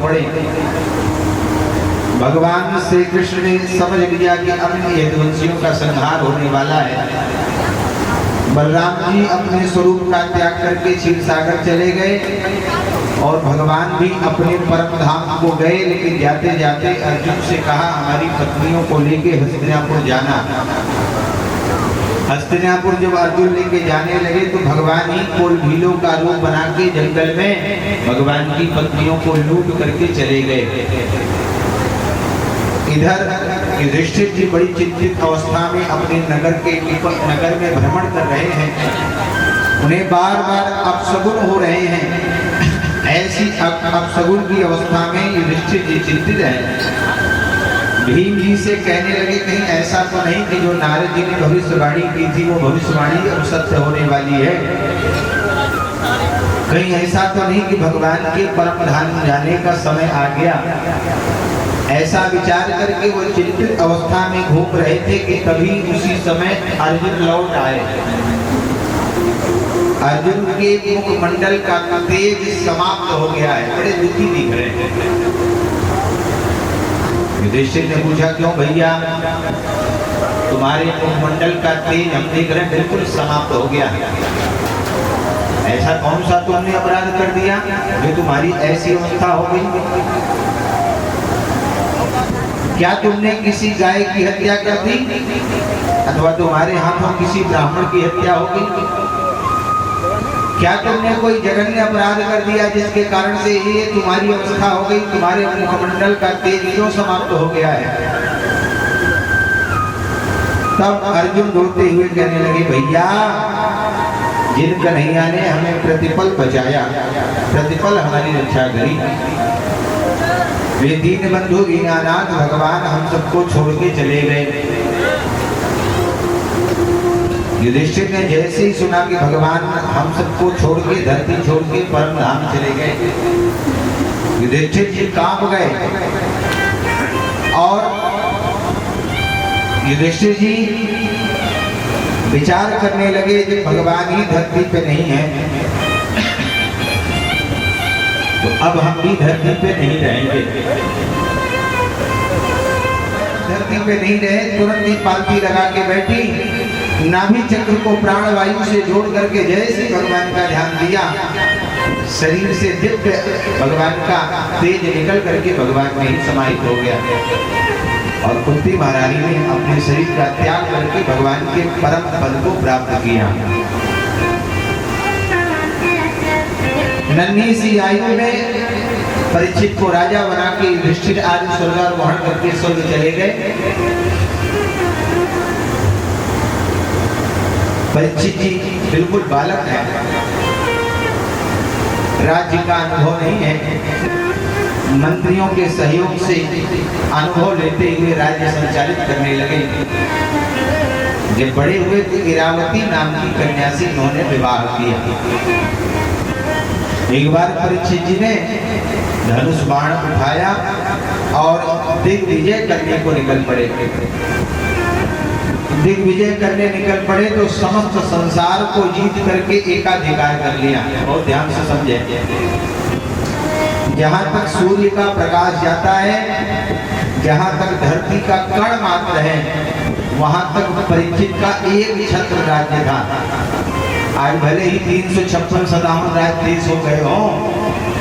पड़े। भगवान श्री कृष्ण ने समझ लिया कि अब यदुवंशियों का संहार होने वाला है। बलराम जी अपने स्वरूप का त्याग करके क्षीर सागर चले गए और भगवान भी अपने परम धाम को गए। लेकिन जाते जाते अर्जुन से कहा हमारी पत्नियों को लेके हस्तिनापुर जाना। हस्तिनापुर जब अर्जुन लेके जाने लगे तो भगवान ही कोल भीलों का रूप बना के जंगल में भगवान की पत्नियों को लूट करके चले गए। इधर युधिष्ठिर जी बड़ी चिंतित अवस्था में अपने नगर में भ्रमण कर रहे हैं। उन्हें बार बार अपशगुन हो रहे हैं। ऐसी अपशगुन की अवस्था में युधिष्ठिर जी चिंतित हैं। भीम जी से कहने लगे कहीं ऐसा तो नहीं कि जो नारद जी ने भविष्यवाणी की थी वो भविष्यवाणी अब सत्य होने वाली है। कहीं ऐसा तो नहीं कि भगवान के परम धाम जाने का समय आ गया। ऐसा विचार करके वो चिंतित अवस्था में घूम रहे थे कि तभी उसी समय अर्जुन लौट आए। अर्जुन के मुखमंडल का तेज समाप्त हो गया है, बड़े दुखी दिख रहे हैं। युधिष्ठिर ने पूछा क्यों भैया, तुम्हारे मुखमंडल का तेज हम देख रहे हैं बिल्कुल समाप्त हो गया। ऐसा कौन सा तुमने अपराध कर दिया जो तुम्हारी ऐसी अवस्था हो गई? क्या तुमने किसी गाय की हत्या कर दी अथवा तुम्हारे हाथों किसी ब्राह्मण की हत्या हो गई? क्या तुमने कोई जघन्य अपराध कर दिया जिसके कारण से ये तुम्हारी अवस्था हो गई? तुम्हारे मुखमंडल का तेज क्यों समाप्त हो गया है? तब अर्जुन रोते हुए कहने लगे भैया, जिन कन्हैया ने हमें प्रतिपल बचाया, प्रतिपल हमारी रक्षा करी, वे दीन बंधु दीनानाथ भगवान हम सबको छोड़ के चले गए। युधिष्ठिर ने जैसे ही सुना कि भगवान हम सबको छोड़ के धरती छोड़ के परम धाम चले गए, युधिष्ठिर जी कांप गए और युधिष्ठिर जी विचार करने लगे कि भगवान ही धरती पे नहीं है तो अब हम भी धरती पे नहीं रहेंगे। धरती पे नहीं रहे, तुरंत ही पालकी लगा के बैठी, नाभि चक्र को प्राण वायु से जोड़ करके जैसे भगवान का ध्यान दिया, शरीर से दिव्य भगवान का तेज निकल करके भगवान में ही समाहित हो गया और कुंती महारानी ने अपने शरीर का त्याग करके भगवान के परम पद को प्राप्त किया। नन्ही सी आयु में परीक्षित को राजा बना के युधिष्ठिर आदि स्वर्गारोहण करके स्वर्ग चले गए। परीक्षित जी बिल्कुल बालक है, राज्य का अनुभव नहीं है। मंत्रियों के सहयोग से अनुभव लेते हुए राज्य संचालित करने लगे। जब बड़े हुए तो इरावती नाम की कन्या से उन्होंने विवाह किया। एक बार परीक्षित जी ने धनुष बाण उठाया और दिग्विजय करने को निकल पड़े। दिग्विजय करने निकल पड़े तो समस्त संसार को जीत करके एकाधिकार कर लिया। बहुत ध्यान से समझे, जहां तक सूर्य का प्रकाश जाता है, जहां तक धरती का कण मात्र है, वहां तक परीक्षित का एक छत्र राज्य था। आज भले ही 356 राज्य देश हो गए हो,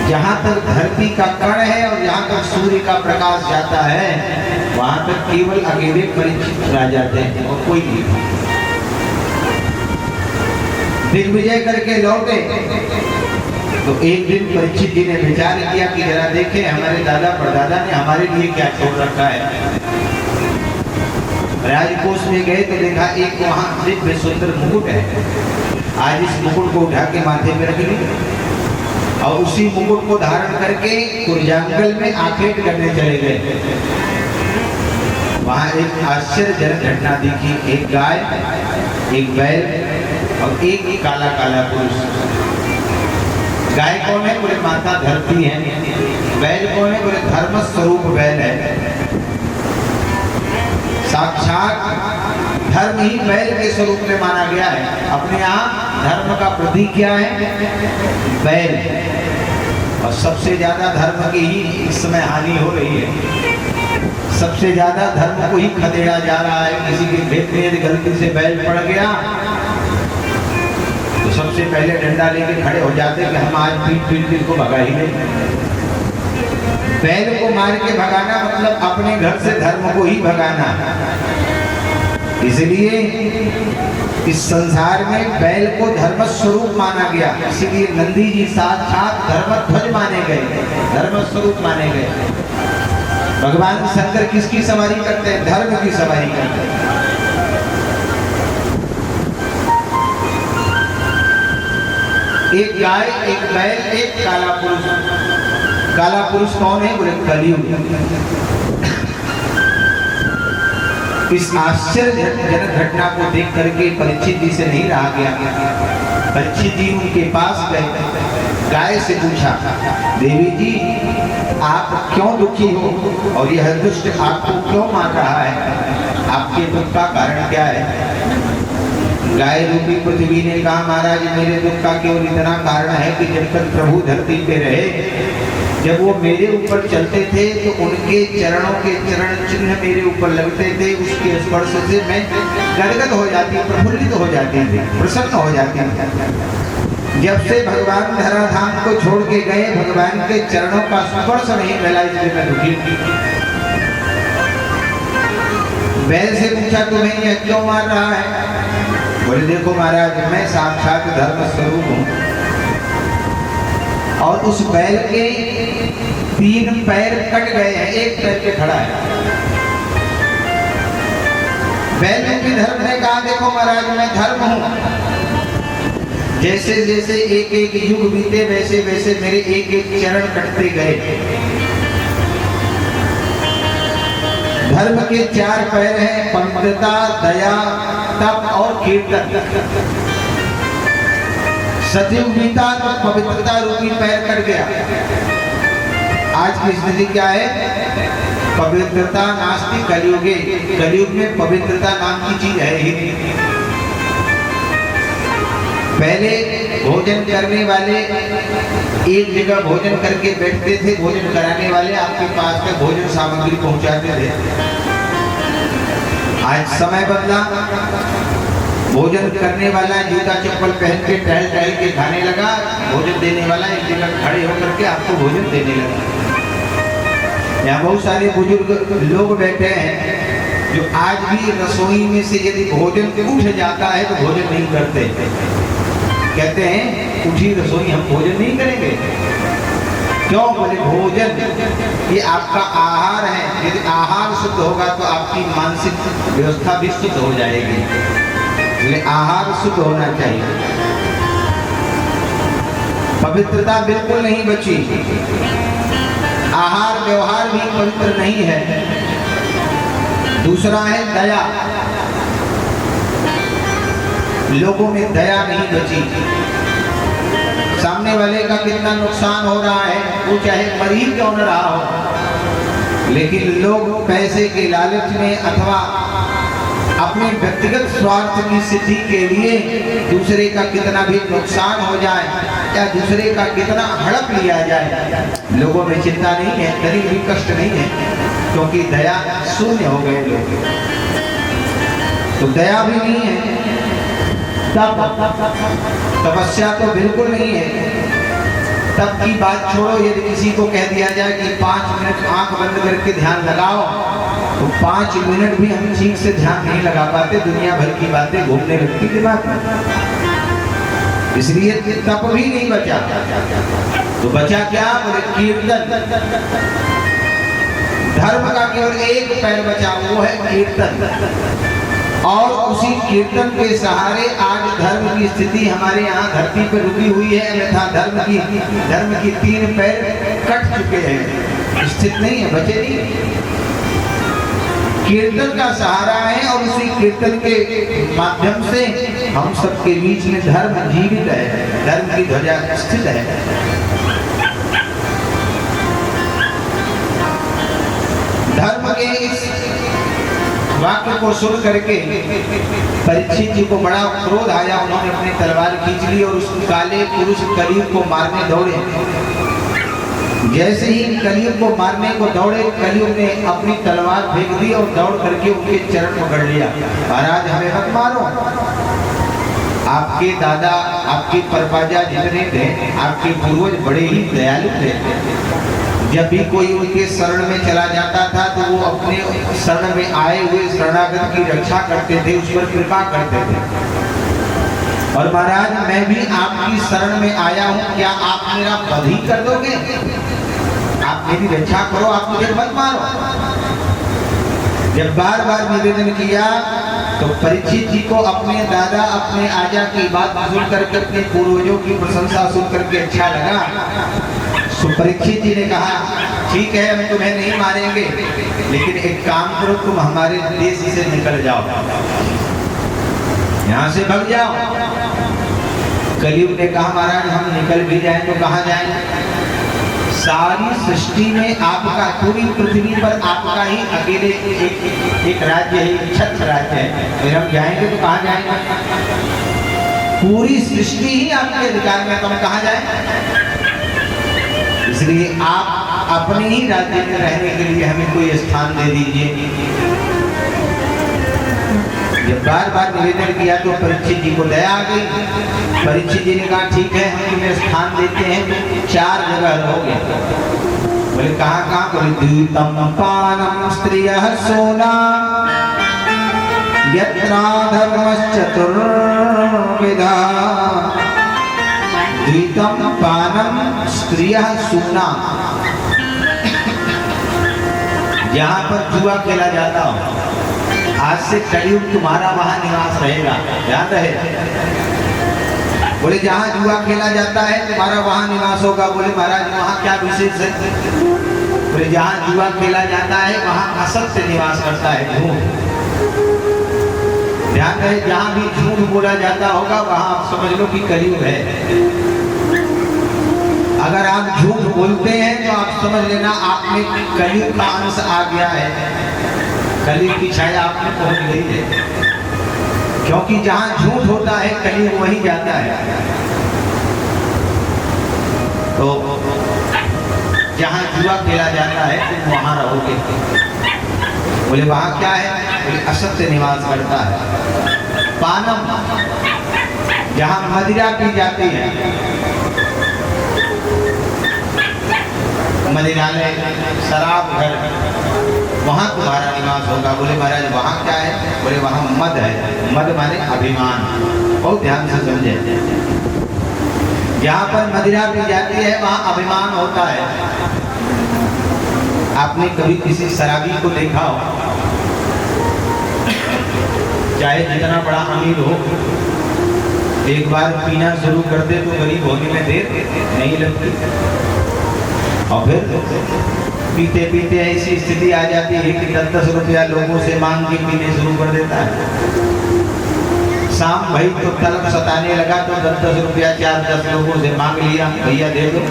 जहां तक धरती का कण है और जहां तक सूर्य का प्रकाश जाता है, वहां तक केवल अकेले परीक्षित राजा थे और कोई नहीं। दिग्विजय करके लौटे तो एक दिन परीक्षित जी ने विचार किया कि जरा देखें हमारे दादा परदादा ने हमारे लिए क्या छोड़ रखा है। राजकोष में गए तो देखा एक वहां दिव्य सुंदर मुकुट है। आज इस मुकुट को उठा के माथे पे रख ली और उसी मुकुट को धारण करके कुरजांगल में आखेट करने चले गए। वहां एक आश्चर्यजनक घटना दिखी। एक गाय, एक बैल और एक काला काला पुरुष। गाय कौन है? बोले माता धरती है। बैल कौन है? बोले धर्म स्वरूप बैल है। साक्षात धर्म ही बैल के स्वरूप में माना गया है। अपने यहाँ धर्म का प्रतीक क्या है? बैल। और सबसे ज्यादा धर्म की ही इस समय हानि हो रही है। सबसे ज्यादा धर्म को ही खदेड़ा जा रहा है। किसी के खेत में यदि गलती से बैल पड़ गया तो सबसे पहले डंडा लेके खड़े हो जाते कि हम आज पीट इसको भगा ही नहीं। बैल को मार के भगाना मतलब अपने घर से धर्म को ही भगाना। इसलिए इस संसार में बैल को धर्म स्वरूप माना गया। इसीलिए नंदी जी साक्षात धर्मध्वज माने गए, धर्म स्वरूप माने गए। भगवान शंकर किसकी सवारी करते हैं? धर्म की सवारी करते हैं। एक गाय, एक बैल, एक काला पुरुष। काला पुरुष कौन है? बोले कलयुग। इस आश्चर्यजनक घटना को देख करके परीक्षित जी से नहीं रहा गया। परीक्षित जी उनके पास गए, गाय से पूछा, देवी जी आप क्यों दुखी हो और यह दुष्ट आपको क्यों मार रहा है? आपके दुख का कारण क्या है? गाय रूपी पृथ्वी ने कहा, महाराज मेरे दुख का केवल इतना कारण है कि जब तक प्रभु धरती पे रहे, जब वो मेरे ऊपर चलते थे तो उनके चरणों के चरण चिन्ह मेरे ऊपर लगते थे। उसके स्पर्श से मैं गदगद हो जाती, प्रफुल्लित हो जाती थी, प्रसन्न हो जाती थी। जब से भगवान धराधाम को छोड़ के गए, भगवान के चरणों का स्पर्श नहीं मिला, इसलिए मैं दुखी। बैल से पूछा, तुम्हें यह क्यों मार रहा है? बोले देखो महाराज मैं साक्षात धर्म स्वरूप हूँ और उस बैल के 3 पैर कट गए हैं, एक पैर पे खड़ा है। बैल की धर्म ने कहा, देखो महाराज मैं धर्म हूँ। जैसे जैसे एक एक युग बीते वैसे वैसे मेरे एक एक चरण कटते गए। धर्म के 4 पैर हैं, पवित्रता, दया, तप और कीर्तन। सतयुग बीता तो पवित्रता रूपी पैर कट गया। आज की स्थिति क्या है? पवित्रता नास्ति कलयुगे। कलयुग में पवित्रता नाम की चीज है ही नहीं। पहले भोजन करने वाले एक जगह भोजन करके बैठते थे, भोजन कराने वाले आपके पास में भोजन सामग्री पहुंचाते थे। आज समय बदला, भोजन करने वाला जूता चप्पल पहन के टहल टहल के खाने लगा, भोजन देने वाला एक जगह खड़े होकर के आपको भोजन देने लगा। यहाँ बहुत सारे बुजुर्ग लोग बैठे हैं जो आज भी रसोई में से यदि भोजन उठ जाता है तो भोजन नहीं करते। कहते हैं उठी रसोई हम भोजन नहीं करेंगे। क्यों? बोले भोजन ये आपका आहार है। यदि आहार शुद्ध होगा तो आपकी मानसिक व्यवस्था भी शुद्ध हो जाएगी। इसलिए आहार शुद्ध होना चाहिए। पवित्रता बिल्कुल नहीं बची। आहार व्यवहार भी पवित्र नहीं है। दूसरा है दया। लोगों में दया नहीं बची। सामने वाले का कितना नुकसान हो रहा है, वो चाहे मरीज क्यों न रहा हो, लेकिन लोग पैसे के लालच में अथवा अपने व्यक्तिगत स्वार्थ की सिद्धि के लिए दूसरे का कितना भी नुकसान हो जाए या दूसरे का कितना हड़प लिया जाए, लोगों में चिंता नहीं है, तनिक भी कष्ट नहीं है, क्योंकि दया शून्य हो गए लोग। तो दया भी नहीं है। तपस्या तो बिल्कुल नहीं है। तब की बात छोड़ो, यदि किसी को कह दिया जाए कि 5 मिनट आंख बंद करके ध्यान लगाओ, तो 5 मिनट भी हम ठीक से ध्यान नहीं लगा पाते। दुनिया भर की बातें घूमने लगती दिमाग में। इसलिए तप भी नहीं बचा। तो बचा क्या? बोले कीर्तन। धर्म का केवल एक पैर बचा, वो है कीर्तन। और उसी कीर्तन के सहारे आज धर्म की स्थिति हमारे यहाँ धरती पर रुकी हुई है। अन्यथा धर्म की 3 पैर कट चुके हैं, स्थित नहीं है, बचे नहीं। कीर्तन का सहारा है और उसी कीर्तन के माध्यम से हम सबके बीच में धर्म जीवित है, धर्म की ध्वजा स्थित है। धर्म के इस वाक्य को सुन करके परीक्षित जी को बड़ा क्रोध आया। उन्होंने अपनी तलवार खींच ली और उस काले पुरुष कलयुग को मारने दौड़े। जैसे ही कलयुग को मारने को दौड़े, कलयुग ने अपनी तलवार फेंक दी और दौड़ करके उनके चरण पकड़ लिया। महाराज हमें मत मारो, आपके दादा आपके परपाजा जितने थे, आपके पूर्वज बड़े ही दयालु थे। जब भी कोई उनके शरण में चला जाता था तो वो अपने शरण में आए हुए शरणागत की रक्षा करते थे, उस पर कृपा करते थे। और महाराज मैं भी आपकी शरण में आया हूँ, क्या आप मेरा वध ही कर दोगे? आप मेरी रक्षा करो, आप मुझे मत मारो। जब बार बार निवेदन किया तो परीक्षित जी को अपने दादा अपने आजा की बात सुन करके, अपने पूर्वजों की प्रशंसा सुन करके अच्छा लगा। तो परीक्षित जी ने कहा ठीक है, हम तुम्हें नहीं मारेंगे, लेकिन एक काम करो, तुम हमारे देश से निकल जाओ, यहाँ से भाग जाओ। कलयुग ने कहा महाराज हम निकल भी जाएं तो कहाँ जाएं? सारी सृष्टि में आपका, पूरी पृथ्वी पर आपका ही अकेले एक राज्य है, एक छत्र राज्य है, फिर हम जाएंगे तो कहाँ जाएंगे? पूरी सृष्टि ही आपके अधिकार में, तो हम कहाँ जाएं? इसलिए आप अपने ही राज्य में रहने के लिए हमें कोई स्थान दे दीजिए। जब बार बार निवेदन किया तो परीक्षित जी को दया आ गई। परीक्षित जी ने कहा ठीक है, हम तुम्हें स्थान देते हैं, 4 जगह रहोगे। बोले कहाँ कहाँ? बोले द्वितम पानम स्त्रियः सोना यत्रा धर्मश्चतुर्विधा। द्वितम पानम स्त्रियः सोना, जहाँ पर जुआ खेला जाता हो। आज से कलयुग तुम्हारा वहां निवास रहेगा, ध्यान रहे। बोले जहाँ जुआ खेला जाता है तुम्हारा वहां निवास होगा। बोले महाराज वहाँ क्या विशेष है? बोले जहाँ जुआ खेला जाता है वहाँ असत्य निवास करता है, झूठ। ध्यान रहे, जहाँ भी झूठ बोला जाता होगा वहाँ आप समझ लो कि कलयुग है। अगर आप झूठ बोलते हैं तो आप समझ लेना आपने कलयुग का अंश आ गया है, कलयुग की छाया आप में पहुंच गई है। क्योंकि जहां झूठ होता है कलयुग वहीं जाता है। तो जहां जुआ खेला जाता है तुम वहां रहोगे। बोले वहां क्या है? बोले असत्य निवास करता है। पानम, जहां मदिरा पी जाती है, मदिरालय शराब घर, वहां तुम्हारा निवास होगा। बोले महाराज वहां क्या है? बोले वहां मद है। मद माने अभिमान, बहुत ध्यान से समझे। जहां पर मदिरा पी जाती है वहां अभिमान होता है। आपने कभी किसी शराबी को देखा हो? चाहे जितना बड़ा अमीर हो, एक बार पीना शुरू कर दे तो गरीब होने में देर नहीं लगती, और फिर पीते पीते ऐसी स्थिति आ जाती है कि 10-10 रुपया लोगों से मांग के पीने शुरू कर देता है। शाम भाई तो तलब सताने लगा तो 10-10 रुपया 4-10 लोगों से मांग लिया, भैया दे दो।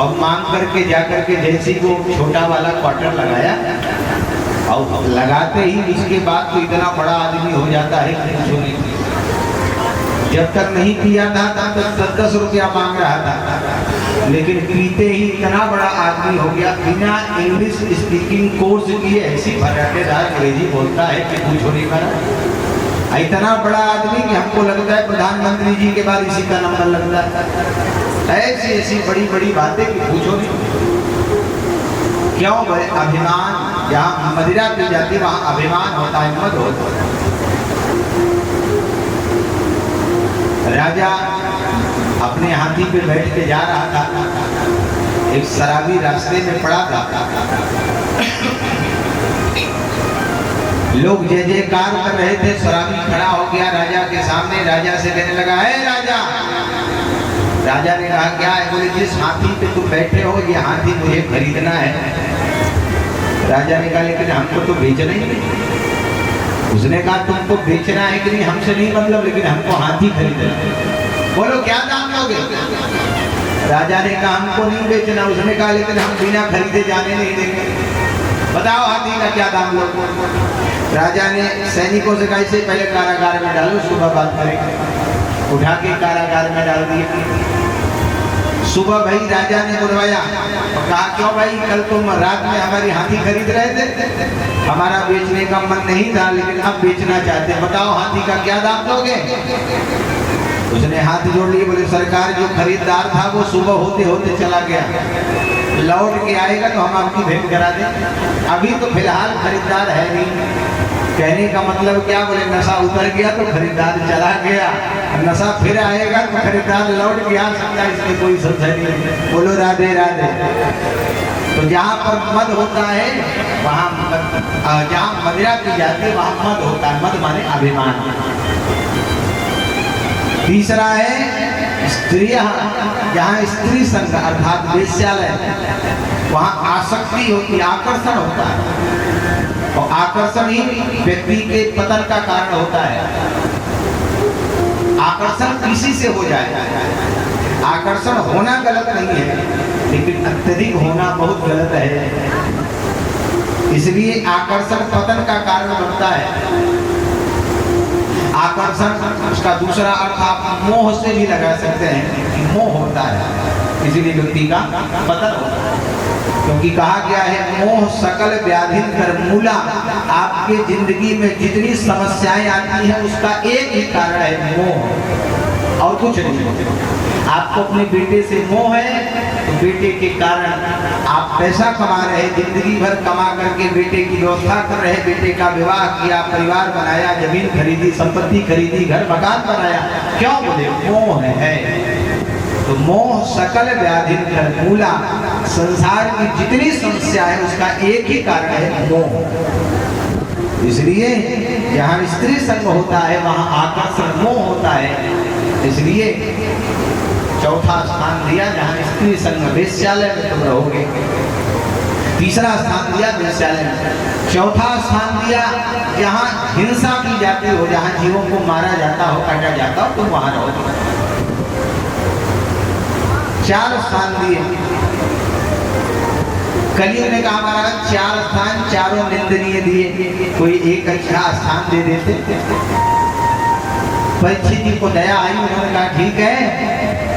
और मांग करके जाकर के जैसे वो छोटा वाला क्वार्टर लगाया, और लगाते ही इसके बाद तो इतना बड़ा आदमी हो जाता है कि जब तक नहीं पिया था तब तक 10-10 रुपया मांग रहा था, लेकिन पीते ही इतना बड़ा आदमी हो गया, बिना इंग्लिश स्पीकिंग कोर्स किए ऐसी भराटेदार अंग्रेजी बोलता है कि पूछो नहीं करा। इतना बड़ा आदमी कि हमको लगता है प्रधानमंत्री जी के बाद इसी का नंबर लगता है। ऐसी ऐसी बड़ी बड़ी बातें कि पूछो नहीं। क्यों भाई? अभिमान। जहाँ मदिरा पी जाती वहाँ अभिमान होता है, मद होता है। राजा अपने हाथी पे बैठ के जा रहा था, एक शराबी रास्ते में पड़ा था। लोग जय जयकार कर रहे थे, शराबी खड़ा हो गया राजा के सामने, राजा से कहने लगा, है राजा। राजा ने कहा क्या है? बोले जिस हाथी पे तुम बैठे हो ये हाथी मुझे खरीदना है। राजा ने कहा लेकिन हमको तो बेचना ही नहीं। उसने कहा तुमको बेचना है कि नहीं हमसे नहीं मतलब, लेकिन हमको हाथी खरीदना है। बोलो क्या दाम लोगे? राजा ने कहा हमको नहीं बेचना। उसने कहा लेकिन हम बिना खरीदे जाने नहीं देंगे, बताओ हाथी का क्या दाम लोगे? राजा ने सैनिकों से कहा इसे पहले कारागार में डालो, सुबह बात करेंगे। उठा के कारागार में डाल दिया। सुबह भाई राजा ने बुलवाया और कहा क्यों भाई, कल तुम रात में हमारी हाथी खरीद रहे थे, हमारा बेचने का मन नहीं था लेकिन अब बेचना चाहते, बताओ हाथी का क्या दाम दोगे। उसने हाथ जोड़ लिए, बोले सरकार जो खरीदार था वो सुबह होते होते चला गया, लौट के आएगा तो हम आपकी भेंट करा दें, अभी तो फिलहाल खरीदार है नहीं। कहने का मतलब क्या, बोले नशा उतर गया तो खरीदार चला गया, नशा फिर आएगा तो खरीदार लौट के आ सकता है, इसमें कोई संशय नहीं। बोलो राधे राधे। तो जहाँ पर मद होता है वहाँ जहाँ मदिरा पी जाती है वहाँ मद होता है, मद माने अभिमान। तीसरा है स्त्रियां, जहाँ स्त्री संग अर्थात वेश्यालय, वहाँ आसक्ति होती, आकर्षण होता है और आकर्षण ही व्यक्ति के पतन का कारण होता है। आकर्षण किसी से हो जाए, आकर्षण होना गलत नहीं है लेकिन अत्यधिक होना बहुत गलत है, इसलिए आकर्षण पतन का कारण बनता है। आकर्षण उसका दूसरा अर्थ आप मोह से भी लगा सकते हैं कि मोह होता है, इसीलिए व्यक्ति का पतन होता है। क्योंकि कहा गया है मोह सकल व्याधि कर मूला, आपके जिंदगी में जितनी समस्याएं आती हैं उसका एक ही कारण है मोह और कुछ नहीं। आपको अपने बेटे से मोह है तो बेटे के कारण आप पैसा कमा रहे, जिंदगी भर कमा करके बेटे की व्यवस्था कर रहे, बेटे का विवाह किया, परिवार बनाया, जमीन खरीदी, संपत्ति खरीदी, घर मकान बनाया, क्यों? बोले मोह है। तो मोह सकल व्याधि कर मूला, संसार की जितनी समस्या है उसका एक ही कारण है मोह। इसलिए जहाँ स्त्री संग होता है वहाँ आकर्षण मोह होता है, इसलिए चौथा स्थान दिया जहाँ स्त्री संग, वेश्यालय में तुम रहोगे। तीसरा स्थान दिया वेश्यालय में। चौथा स्थान दिया जहाँ हिंसा की जाती हो, जहाँ जीवों को मारा जाता हो, काटा जाता हो, तुम वहां रहोगे। चार स्थान दिए। कलियुग ने कहा महाराज चार स्थान चारों निंदनीय दिए, कोई एक अच्छा स्थान दे देते। परीक्षित जी को दया आई, उन्होंने कहा ठीक है,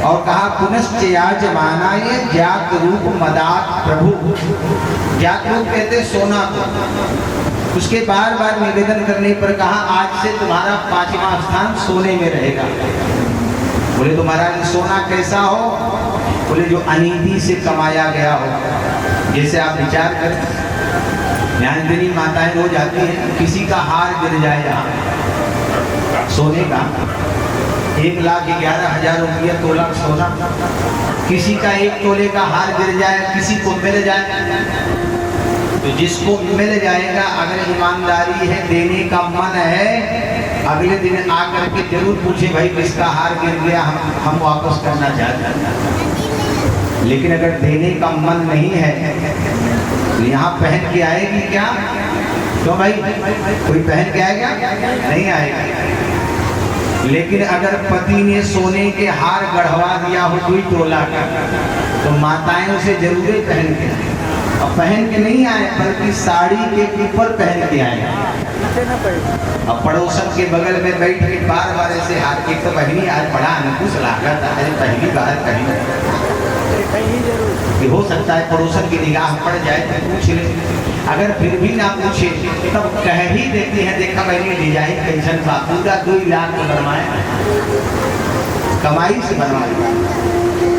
और कहा पुनश्च याजमानाय जात रूप मदात प्रभु। जात रूप कहते सोना को, उसके बार बार निवेदन करने पर कहा आज से तुम्हारा 5वां स्थान सोने में रहेगा। बोले तो महाराज सोना कैसा हो? बोले जो अनिति से कमाया गया हो। जैसे आप विचार करें, यहाँ इतनी माताएं हो जाती हैं, किसी का हार गिर जाए यहाँ सोने का 1,11,000 रुपया तोला सोना, किसी का 1 तोले का हार गिर जाए, किसी को मिल जाए, तो जिसको मिल जाएगा अगर ईमानदारी है, देने का मन है, अगले दिन आकर के जरूर पूछे भाई किसका हार गिर गया, हम वापस करना चाहते हैं। लेकिन अगर देने का मन नहीं है तो यहाँ पहन के आएगी क्या? क्यों भाई, कोई पहन के आएगा? नहीं आएगा। लेकिन अगर पति ने सोने के हार गढ़वा दिया हो 2 तोला का, तो माताएं उसे जरूर पहन के, और पहन के नहीं आए बल्कि साड़ी के ऊपर पहन के आए। अब पड़ोसन के बगल में बैठ के बार बार ऐसे हाथ, एक तो बहनी आज बड़ा अनुकुश लागत है, पहली बार कहीं कि हो सकता है पड़ोसन की निगाह पड़ जाए तो पूछ ले, अगर फिर भी ना पूछे तब कह ही देते हैं देखा मैंने डिजाइन कैसन था, पूरा 2 लाख बनवाए, कमाई से बनवाया।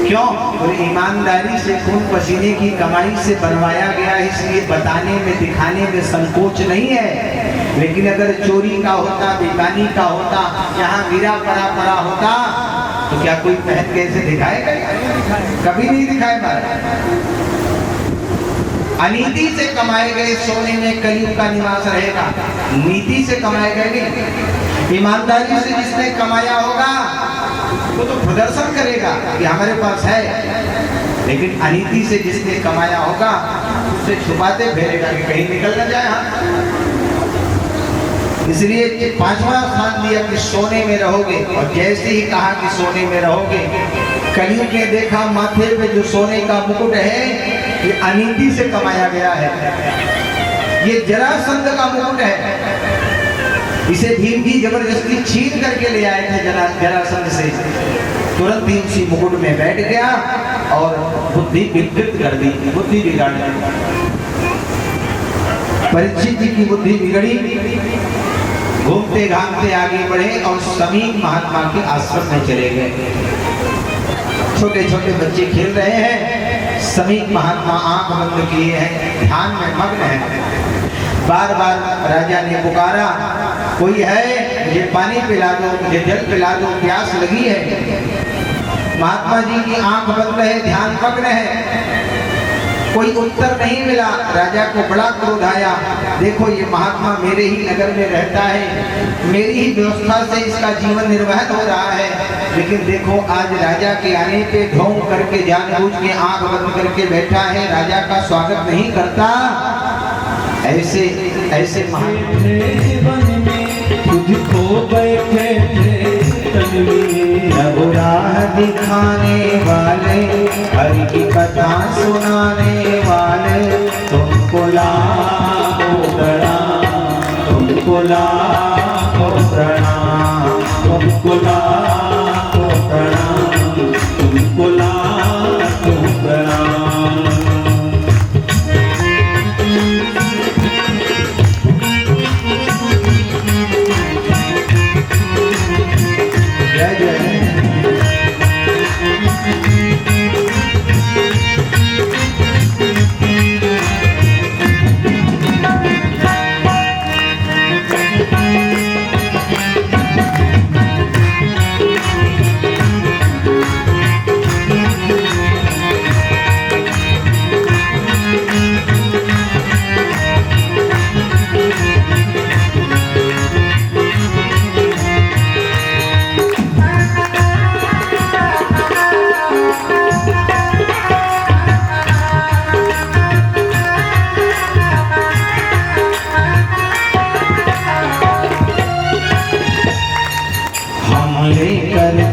क्यों? और ईमानदारी से खून पसीने की कमाई से बनवाया गया, इसलिए बताने में दिखाने में संकोच नहीं है। लेकिन अगर चोरी का होता, बेगानी का होता, यहाँ गिरा पड़ा होता तो क्या कोई पहन के ऐसे दिखाएगा? कभी नहीं दिखाएगा। अनीति से कमाए गए सोने में कलयुग का निवास रहेगा, नीति से कमाए गए नहीं। ईमानदारी से जिसने कमाया होगा वो तो प्रदर्शन करेगा कि हमारे पास है, लेकिन अनीति से जिसने कमाया होगा उसे छुपाते फिरेगा कि कहीं निकल न जाए हाथ। इसलिए 5वां स्थान दिया कि सोने में रहोगे, और जैसे ही कहा कि सोने में रहोगे, कलयुग ने देखा माथे पे जो सोने का मुकुट है ये अनीति से कमाया गया है, ये जरासंध का मुकुट है। इसे भीम की जबरदस्ती छीन करके ले आए थे जरासंध से, तुरंत ही उसी मुकुट में बैठ गया और बुद्धि विकृत कर दी, बुद्धि बिगाड़ दी। परीक्षित जी की बुद्धि बिगड़ी, घूमते घामते आगे बढ़े और समीप महात्मा के आश्रम में चले गए। छोटे छोटे बच्चे खेल रहे हैं, समीप महात्मा आंख बंद किए हैं, ध्यान में मग्न है। बार बार राजा ने पुकारा, कोई है, मुझे पानी पिला दो, मुझे जल पिला दो, प्यास लगी है। महात्मा जी की आंख बंद है, ध्यान मग्न है, कोई उत्तर नहीं मिला। राजा को बड़ा क्रोध आया, देखो ये महात्मा मेरे ही नगर में रहता है, मेरी ही व्यवस्था से इसका जीवन निर्वाह हो रहा है, लेकिन देखो आज राजा के आने पे ढोंग करके जानबूझ के आंख बंद करके बैठा है, राजा का स्वागत नहीं करता। ऐसे ऐसे तुझको बैठे राह दिखाने वाले, हरि की कथा सुनाने वाले, तुमको लाखों प्रणाम, तुमको लाखों प्रणाम, तुमको लाखों प्रणाम, तुमको लाखों प्रणाम। जय जय।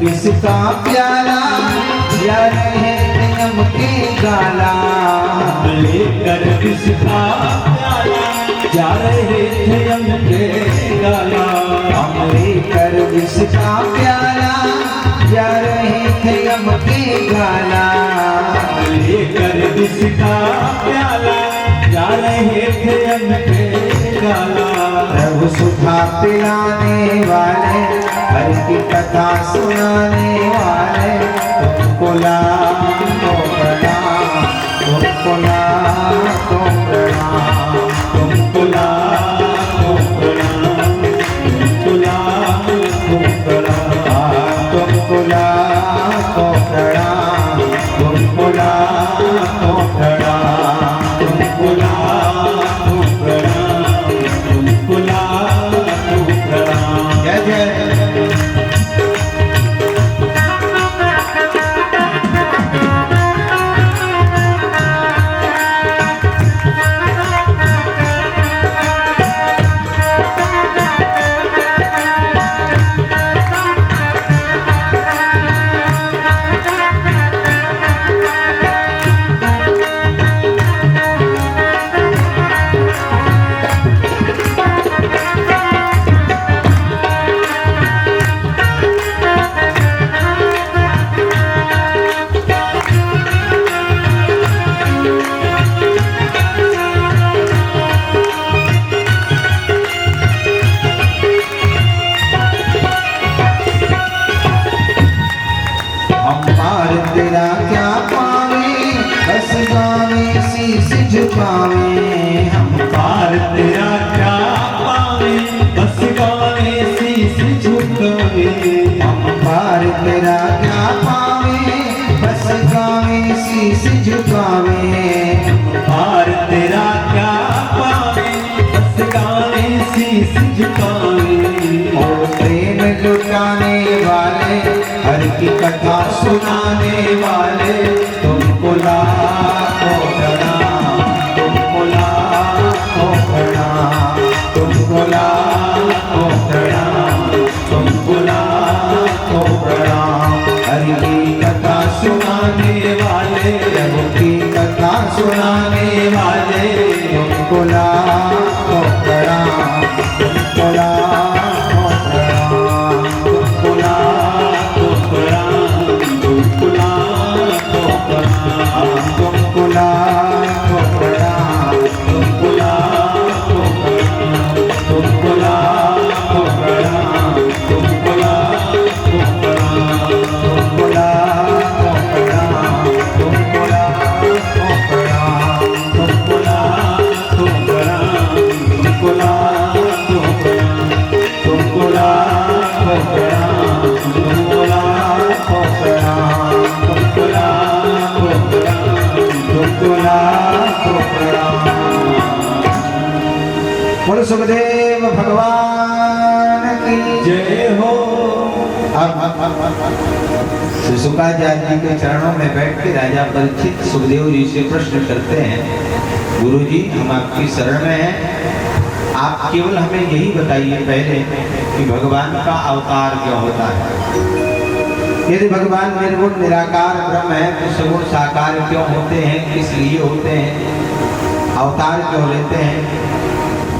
इसका प्याला या रहे नियम के गाला, लेकर इसका प्याला जा रहे थे हम के गाला। हम लेकर इसका प्याला जा रहे थे हम के गाला, लेकर इसका प्याला जा रहे थे हम के गाला। प्रभु सुधा पिलाने वाले, हरि की कथा सुनाने वाले, तुमको लाखों प्रणाम, तुमको लाखों प्रणाम, तुमको लाखों प्रणाम, तुमको लाखों प्रणाम, तुमको लाखों प्रणाम, तुमको लाखों प्रणाम, तुमको लाखों प्रणाम, तुमको लाखों प्रणाम। जय जय। तेरा क्या पावे, बस गावे शीश झुकावे। हम पार तेरा क्या पावे, बस गावे शीश झुकावे। हम पार तेरा क्या पावे, बस गावे शीश झुकावे। पार तेरा क्या पावे, बस गावे शीश झुकावे। और प्रेम लुटाने वाले, हरि की कथा सुनाने वाले, तुमको लाखों प्रणाम, तुमको लाखों प्रणाम, तुमको लाखों प्रणाम, तुमको लाखों प्रणाम। हरि की कथा सुनाने वाले, प्रभु की कथा सुनाने वाले, तुमको लाखों प्रणाम, तुमको लाखों प्रणाम, तुमको लाखों तुमको लाखों प्रणाम, तुमको लाखों प्रणाम। लाखों प्रणाम। बोलो सुखदेव भगवान की जय हो। श्री शुकाचार्य जी के चरणों में बैठ के राजा परीक्षित सुखदेव जी से प्रश्न करते हैं, गुरु जी हम आपकी शरण में हैं, आप केवल हमें यही बताइए पहले कि भगवान का अवतार क्यों होता है। यदि भगवान निर्गुण निराकार ब्रह्म है तो सगुण साकार क्यों होते हैं, किस लिए होते हैं, अवतार क्यों लेते हैं।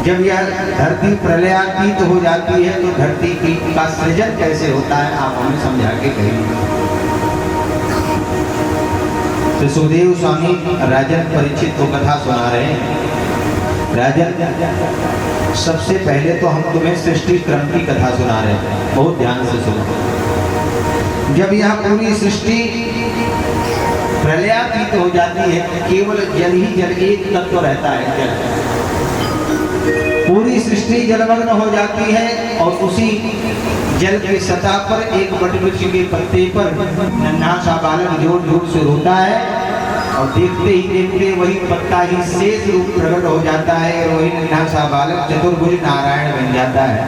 जब यह धरती प्रलयातीत हो जाती है तो धरती का सृजन कैसे होता है, आप हमें समझा के कहिए। तो सुखदेव स्वामी राजन परीक्षित को कथा सुना रहे हैं। राजन सबसे पहले तो हम तुम्हें सृष्टि क्रम की कथा सुना रहे हैं, बहुत ध्यान से सुनो। जब यह पूरी सृष्टि प्रलयातीत हो जाती है तो केवल जल ही जल एक तत्व रहता है, जल। पूरी सृष्टि जलमग्न हो जाती है और उसी जल की सतह पर एक वटवृक्ष के पत्ते पर नन्हा सा बालक जोर जोर से रोता है और देखते ही देखते वही पत्ता ही शेष रूप प्रकट हो जाता है और वही नन्हा सा बालक चतुर्भुज नारायण बन जाता है।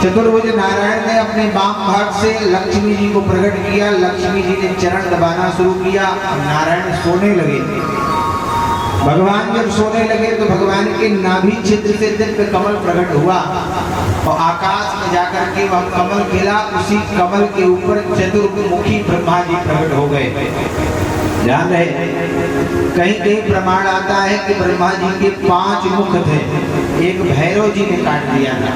चतुर्भुज नारायण ने अपने वाम भाग से लक्ष्मी जी को प्रकट किया, लक्ष्मी जी ने चरण दबाना शुरू किया, नारायण सोने लगे। भगवान जब सोने लगे तो भगवान के नाभि छिद्र से दिव्य कमल प्रकट हुआ और आकाश में जाकर के वह कमल खिला, उसी कमल के ऊपर चतुर्मुखी ब्रह्मा जी प्रकट हो गए। ध्यान रहे, कहीं कहीं प्रमाण आता है कि ब्रह्मा जी के 5 मुख थे, एक भैरव जी ने काट दिया था।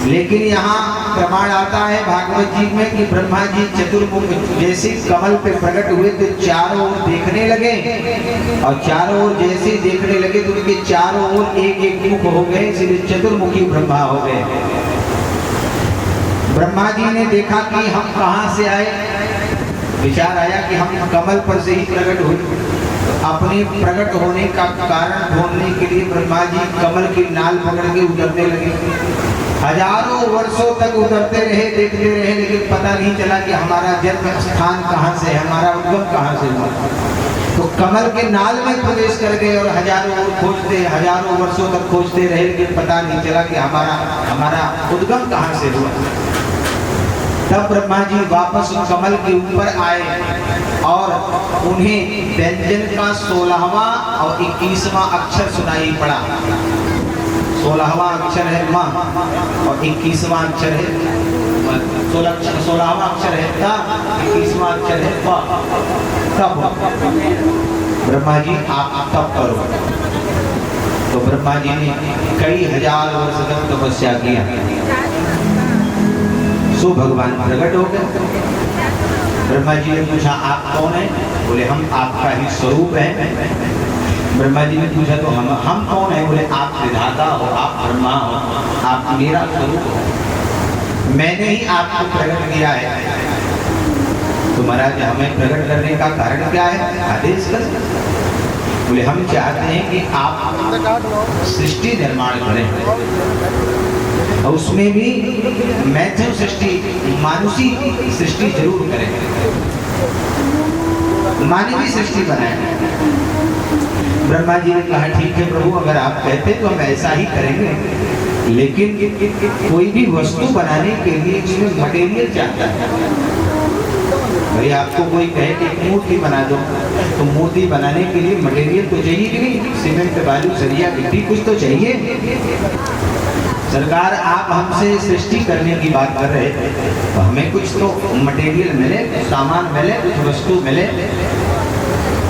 लेकिन यहाँ प्रमाण आता है भागवत जी में कि ब्रह्मा जी चतुर्मुख जैसे कमल पे प्रकट हुए तो चारों ओर देखने लगे और चारों ओर जैसे देखने लगे तो उनके चारों ओर एक एक मुख हो गए, इसलिए चतुर्मुखी ब्रह्मा हो गए। ब्रह्मा जी ने देखा कि हम कहाँ से आए, विचार आया कि हम कमल पर से ही प्रकट हुए। अपने प्रकट होने का कारण ढूंढने के लिए ब्रह्मा जी कमल की नाल पकड़ के उतरने लगे। हजारों वर्षों तक उतरते रहे, देखते रहे, लेकिन पता नहीं चला कि हमारा जन्म स्थान कहाँ से है, हमारा उद्गम कहाँ से हुआ। तो कमल के नाल में प्रवेश कर गए और हजारों वर्षों तक खोजते रहे, लेकिन पता नहीं चला कि हमारा उद्गम कहाँ से हुआ। तब ब्रह्मा जी वापस कमल के ऊपर आए और उन्हें व्यंजन का 16वां और 21वां अक्षर सुनाई पड़ा। 16वां अक्षर है माँ और 21वां अक्षर है 16वां अक्षर है ता, 21वां अक्षर है प। तब ब्रह्मा जी आप तब करो। तो ब्रह्मा जी ने कई हजार वर्ष तक तपस्या किया, सो भगवान प्रकट हो गए। ब्रह्मा जी ने पूछा आप कौन है, बोले हम आपका ही स्वरूप है। ब्रह्मा जी ने पूछा तो हम कौन है, बोले आप विधाता हो, आप ब्रह्मा हो, आप मेरा स्वरूप हो, मैंने ही आपको प्रकट किया है। तो महाराज हमें प्रकट करने का कारण क्या है, आदेश कर। बोले हम चाहते हैं कि आप सृष्टि निर्माण करें और उसमें भी मैथ्यू सृष्टि, मानुषी सृष्टि जरूर करें, मानवीय सृष्टि बनाए। ब्रह्मा जी ने कहा ठीक है प्रभु, अगर आप कहते तो हम ऐसा ही करेंगे, लेकिन कोई भी वस्तु बनाने के लिए उसमें मटेरियल चाहता है। भाई आपको कोई कहे कि मूर्ति बना दो, तो मूर्ति बनाने के लिए मटेरियल तो चाहिए कि नहीं, सीमेंट बालू सरिया गिट्टी कुछ तो चाहिए। सरकार आप हमसे सृष्टि करने की बात कर रहे थे तो हमें कुछ तो मटेरियल मिले, सामान मिले, कुछ वस्तु मिले।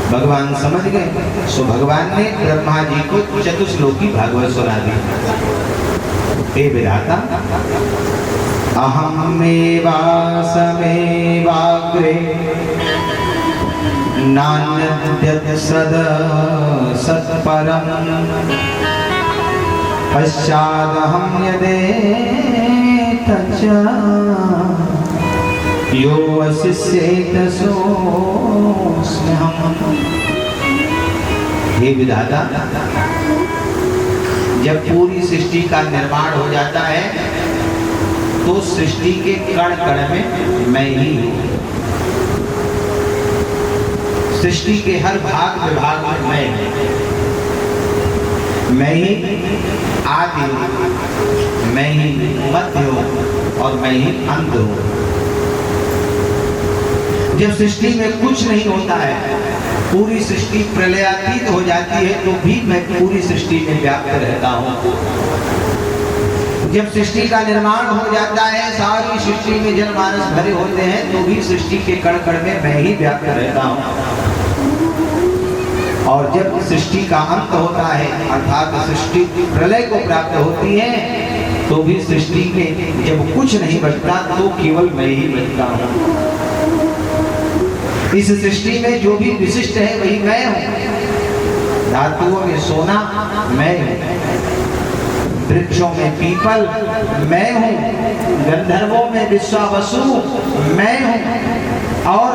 भगवान समझ गए, सो भगवान ने ब्रह्मा जी को चतुश्लोकी भागवत सुना दी। हे विधाता अहमेवासमेवाग्रे नान्यद्यत् सत्परम् पश्चादहं यदेतच्च यो वशिष्येत सोऽस्म्यहम्। हे विधाता, जब पूरी सृष्टि का निर्माण हो जाता है तो सृष्टि के कण कण में मैं ही हूँ। सृष्टि के हर भाग विभाग में मैं ही आदि हूँ, मैं ही मध्य हूँ और मैं ही अंत हूँ। जब सृष्टि में कुछ नहीं होता है, पूरी सृष्टि प्रलयातीत हो जाती है, तो भी मैं पूरी सृष्टि में व्याप्त रहता हूँ। जब सृष्टि का निर्माण हो जाता है, सारी सृष्टि में जनमानस भरे होते हैं, तो भी सृष्टि के कण कण में मैं ही व्याप्त रहता हूँ। और जब सृष्टि का अंत होता है, अर्थात सृष्टि प्रलय को प्राप्त होती है, तो भी सृष्टि में जब कुछ नहीं बचता, तो केवल मैं ही बचता हूँ। इस सृष्टि में जो भी विशिष्ट है वही मैं हूँ। धातुओं में सोना मैं हूँ, वृक्षों में पीपल मैं हूँ, गंधर्वों में विश्वावसु मैं हूँ, और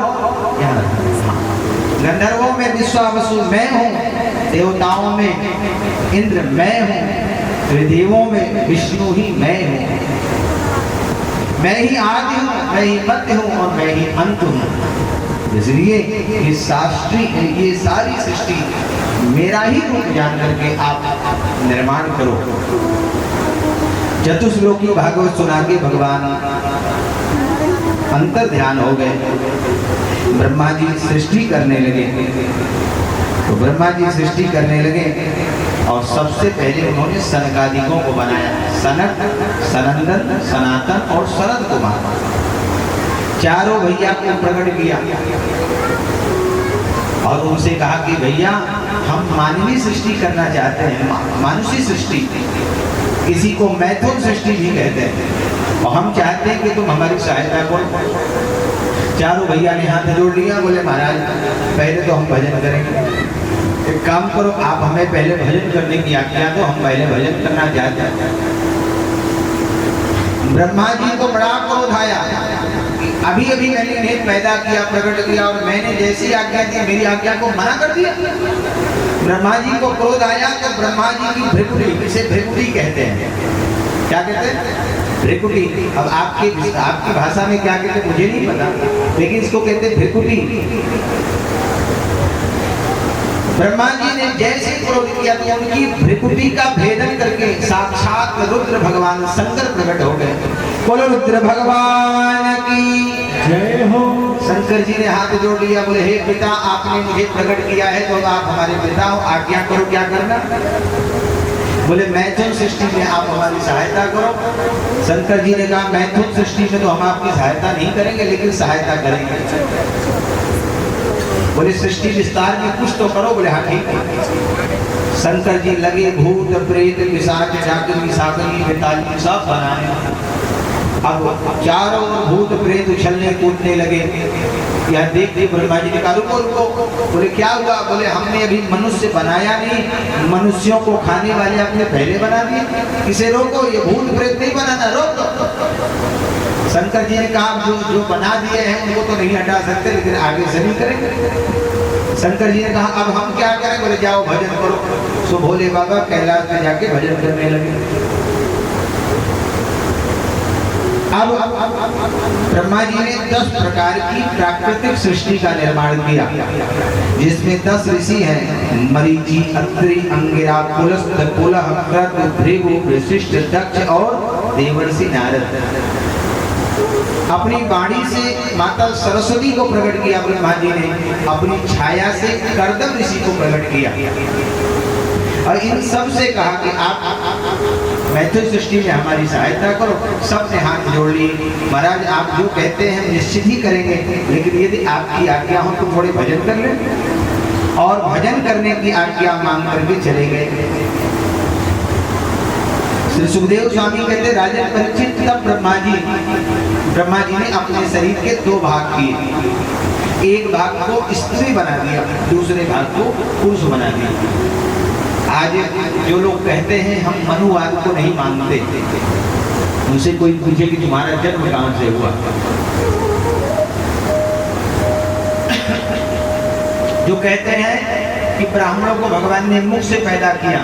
गंधर्वों में विश्वावसु मैं हूँ, देवताओं में इंद्र मैं हूँ, त्रिदेवों में विष्णु ही मैं हूँ। मैं ही आदि हूँ, मैं ही मध्य हूँ और मैं ही अंत हूँ। इसलिए ये सारी सृष्टि मेरा ही रूप जान करके आप निर्माण करो। चतुश्लोकी भागवत सुना के भगवान अंतर ध्यान हो गए। ब्रह्मा जी सृष्टि करने लगे, तो ब्रह्मा जी सृष्टि करने लगे और सबसे पहले उन्होंने सनकादिकों को बनाया। सनक, सनंदन, सनातन और शरद कुमार, चारों भैया को प्रकट किया और उनसे कहा कि भैया हम मानवीय सृष्टि करना चाहते हैं, मानुषी सृष्टि, किसी को मैथुन सृष्टि भी कहते हैं, और हम चाहते हैं कि तुम हमारी सहायता करो। चारों भैया ने हाथ जोड़ लिया, बोले महाराज पहले तो हम भजन करेंगे। एक काम करो, आप हमें पहले भजन करने की आज्ञा दो, हम पहले भजन करना चाहते हैं। ब्रह्मा जी को बड़ा क्रोध आया, अभी अभी मैंने इन्हें पैदा किया, प्रकट किया, और मैंने जैसी आज्ञा दी मेरी आज्ञा को मना कर दिया। ब्रह्मा जी को क्रोध आया तो ब्रह्मा जी की भ्रिकुटी, इसे भ्रिकुटी कहते हैं। क्या कहते हैं? भ्रिकुटी। अब आपकी भाषा में क्या कहते हैं मुझे नहीं पता, लेकिन इसको कहते हैं भ्रिकुटी। ब्रह्मा जी ने जैसे क्रोध किया तो उनकी भ्रिकुटी का भेदन करके साक्षात रुद्र भगवान शंकर प्रकट हो गए। बोलो रुद्र भगवान की जय हो। शंकर जी ने हाथ जोड़ लिया, बोले हे पिता, आपने मुझे प्रकट किया है तो आप हमारे पिता हो, आज्ञा करो क्या करना। बोले मैथुन सृष्टि में आप हमारी सहायता करो। शंकर जी ने कहा मैथुन सृष्टि में तो हम आपकी सहायता नहीं करेंगे, लेकिन सहायता करेंगे। बोले सृष्टि विस्तार में कुछ तो करो। बोले हाँ ठीक है। शंकर जी लगे भूत प्रेत पिशाच जागरी सागरी बेताली सब बनाने। अब चारों भूत प्रेत उछलने कूदने लगे। यह देख के ब्रह्मा जी ने कहा रुको रुको। बोले क्या हुआ? बोले हमने अभी मनुष्य बनाया नहीं, मनुष्यों को खाने वाले आपने पहले बना दिए, इसे रोको, ये भूत प्रेत नहीं बनाना, रोको। शंकर जी ने कहा जो बना दिए हैं उनको तो नहीं हटा सकते, लेकिन आगे से नहीं करेंगे। शंकर जी ने कहा अब हम क्या करें? बोले जाओ भजन करो। सो भोले बाबा कैलाश में जाके भजन करने लगे। अब ब्रह्मा जी ने 10 प्रकार की प्राकृतिक सृष्टि का निर्माण किया, जिसमें 10 ऋषि हैं, मरीचि, अत्रि, अंगिरा, पुलस्त्य, पुलह, क्रतु, भृगु, वशिष्ठ, दक्ष और देवर्षि नारद। अपनी वाणी से माता सरस्वती को प्रकट किया ब्रह्मा जी ने, अपनी छाया से कर्दम ऋषि को प्रकट किया, और इन सब से कहा कि आप मैथुन सृष्टि में हमारी सहायता करो। सबने हाथ जोड़ लिए। महाराज आप जो कहते हैं निश्चित ही करेंगे, लेकिन यदि आपकी आज्ञा हो तो थोड़े भजन कर लें। और भजन करने की आज्ञा मांग करके चले गए। श्री सुखदेव स्वामी कहते राजन परीक्षित, तब ब्रह्मा जी ने अपने शरीर के 2 भाग किए। एक भाग को स्त्री बना दिया, दूसरे भाग को पुरुष बना दिया। आज जो लोग कहते हैं हम मनुवाद को नहीं मानते, उनसे कोई पूछे कि तुम्हारा जन्म कहां से हुआ। जो कहते हैं कि ब्राह्मणों को भगवान ने मुख से पैदा किया,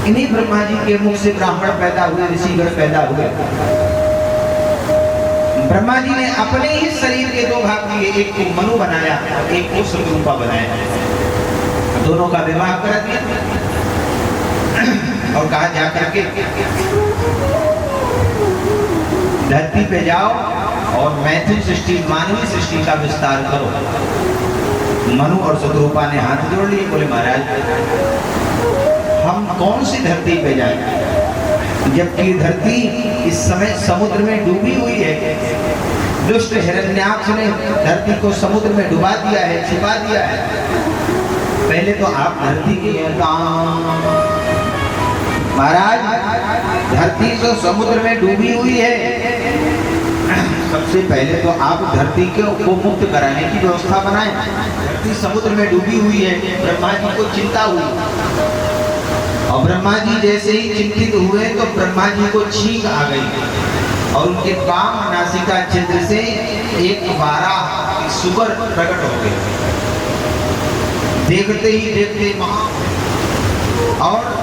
इन्हीं ब्रह्मा जी के मुख से ब्राह्मण पैदा हुए, ऋषिगण पैदा हुए। ब्रह्मा जी ने अपने ही शरीर के दो भाग किए, एक को मनु बनाया और एक को शत्रुपा बनाया। दोनों का विवाह कर दिया और कहा जा करके धरती पे जाओ और मैथिल सृष्टि, मानवीय सृष्टि का विस्तार करो। मनु और शत्रुपा ने हाथ जोड़ लिए, बोले महाराज हम कौन सी धरती पे जाएं, जबकि धरती इस समय समुद्र में डूबी हुई है। दुष्ट हिरण्याक्ष ने धरती को समुद्र में डुबा दिया है, छिपा दिया है। पहले तो आप धरती के महाराज, धरती तो समुद्र में डूबी हुई है, सबसे पहले तो आप धरती को मुक्त कराने की व्यवस्था बनाएं। धरती समुद्र में डूबी हुई है, ब्रह्मा जी को चिंता हुई और ब्रह्मा जी जैसे ही चिंतित हुए तो ब्रह्मा जी को छींक आ गई और उनके वाम नासिका छिद्र से एक वाराह सुगर प्रकट हो गए। देखते ही देखते और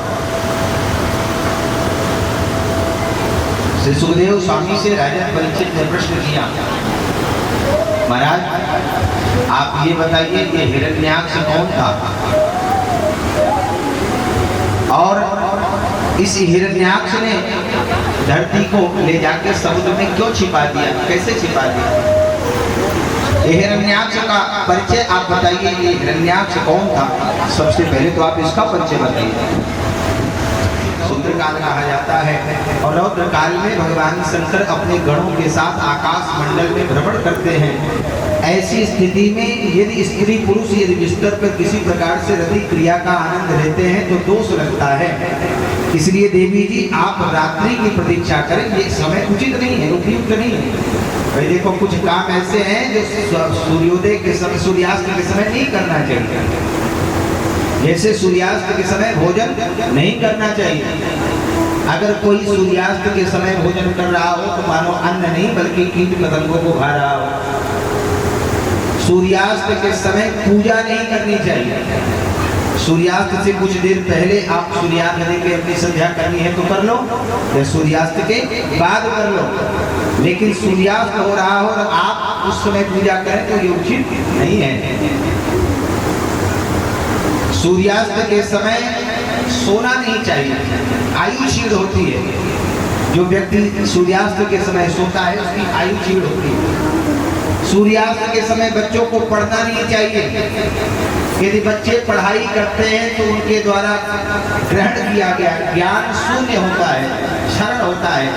श्री सुखदेव स्वामी से राजा परीक्षित ने प्रश्न किया, महाराज आप ये बताइए कि हिरण्याक्ष कौन था और इस हिरण्याक्ष ने धरती को ले जाकर समुद्र में क्यों छिपा दिया, कैसे छिपा दिया? हिरण्याक्ष का परिचय आप बताइए, ये हिरण्याक्ष कौन था? सबसे पहले तो आप इसका परिचय बताइए। रौद्रकाल कहा जाता है और रौद्रकाल में भगवान शंकर अपने गणों के साथ आकाश मंडल में भ्रमण करते हैं। ऐसी स्थिति में यदि स्त्री पुरुष यदि बिस्तर पर किसी प्रकार से रति क्रिया का आनंद लेते हैं तो दोष लगता है। इसलिए देवी जी आप रात्रि की प्रतीक्षा करें, ये समय उचित नहीं है, उपयुक्त नहीं है। भाई देखो कुछ काम ऐसे हैं जो सूर्योदय के समय, सूर्यास्त के समय नहीं करना चाहिए। जैसे सूर्यास्त के समय भोजन नहीं करना चाहिए। अगर कोई सूर्यास्त के समय भोजन कर रहा हो तो मानो अन्न नहीं बल्कि कीट पतंगों को खा रहा हो। सूर्यास्त के समय पूजा नहीं करनी चाहिए। सूर्यास्त से कुछ देर पहले आप सूर्योदय के अपनी संध्या करनी है तो कर लो, या सूर्यास्त के बाद कर लो। लेकिन सूर्यास्त हो रहा हो और आप उस समय पूजा करें तो ये उचित नहीं है। सूर्यास्त के समय सोना नहीं चाहिए, आयु क्षीण होती है। जो व्यक्ति सूर्यास्त के समय सोता है उसकी आयु क्षीण होती है। सूर्यास्त के समय बच्चों को पढ़ना नहीं चाहिए। यदि बच्चे पढ़ाई करते हैं तो उनके द्वारा ग्रहण किया गया ज्ञान शून्य होता है, क्षरण होता है।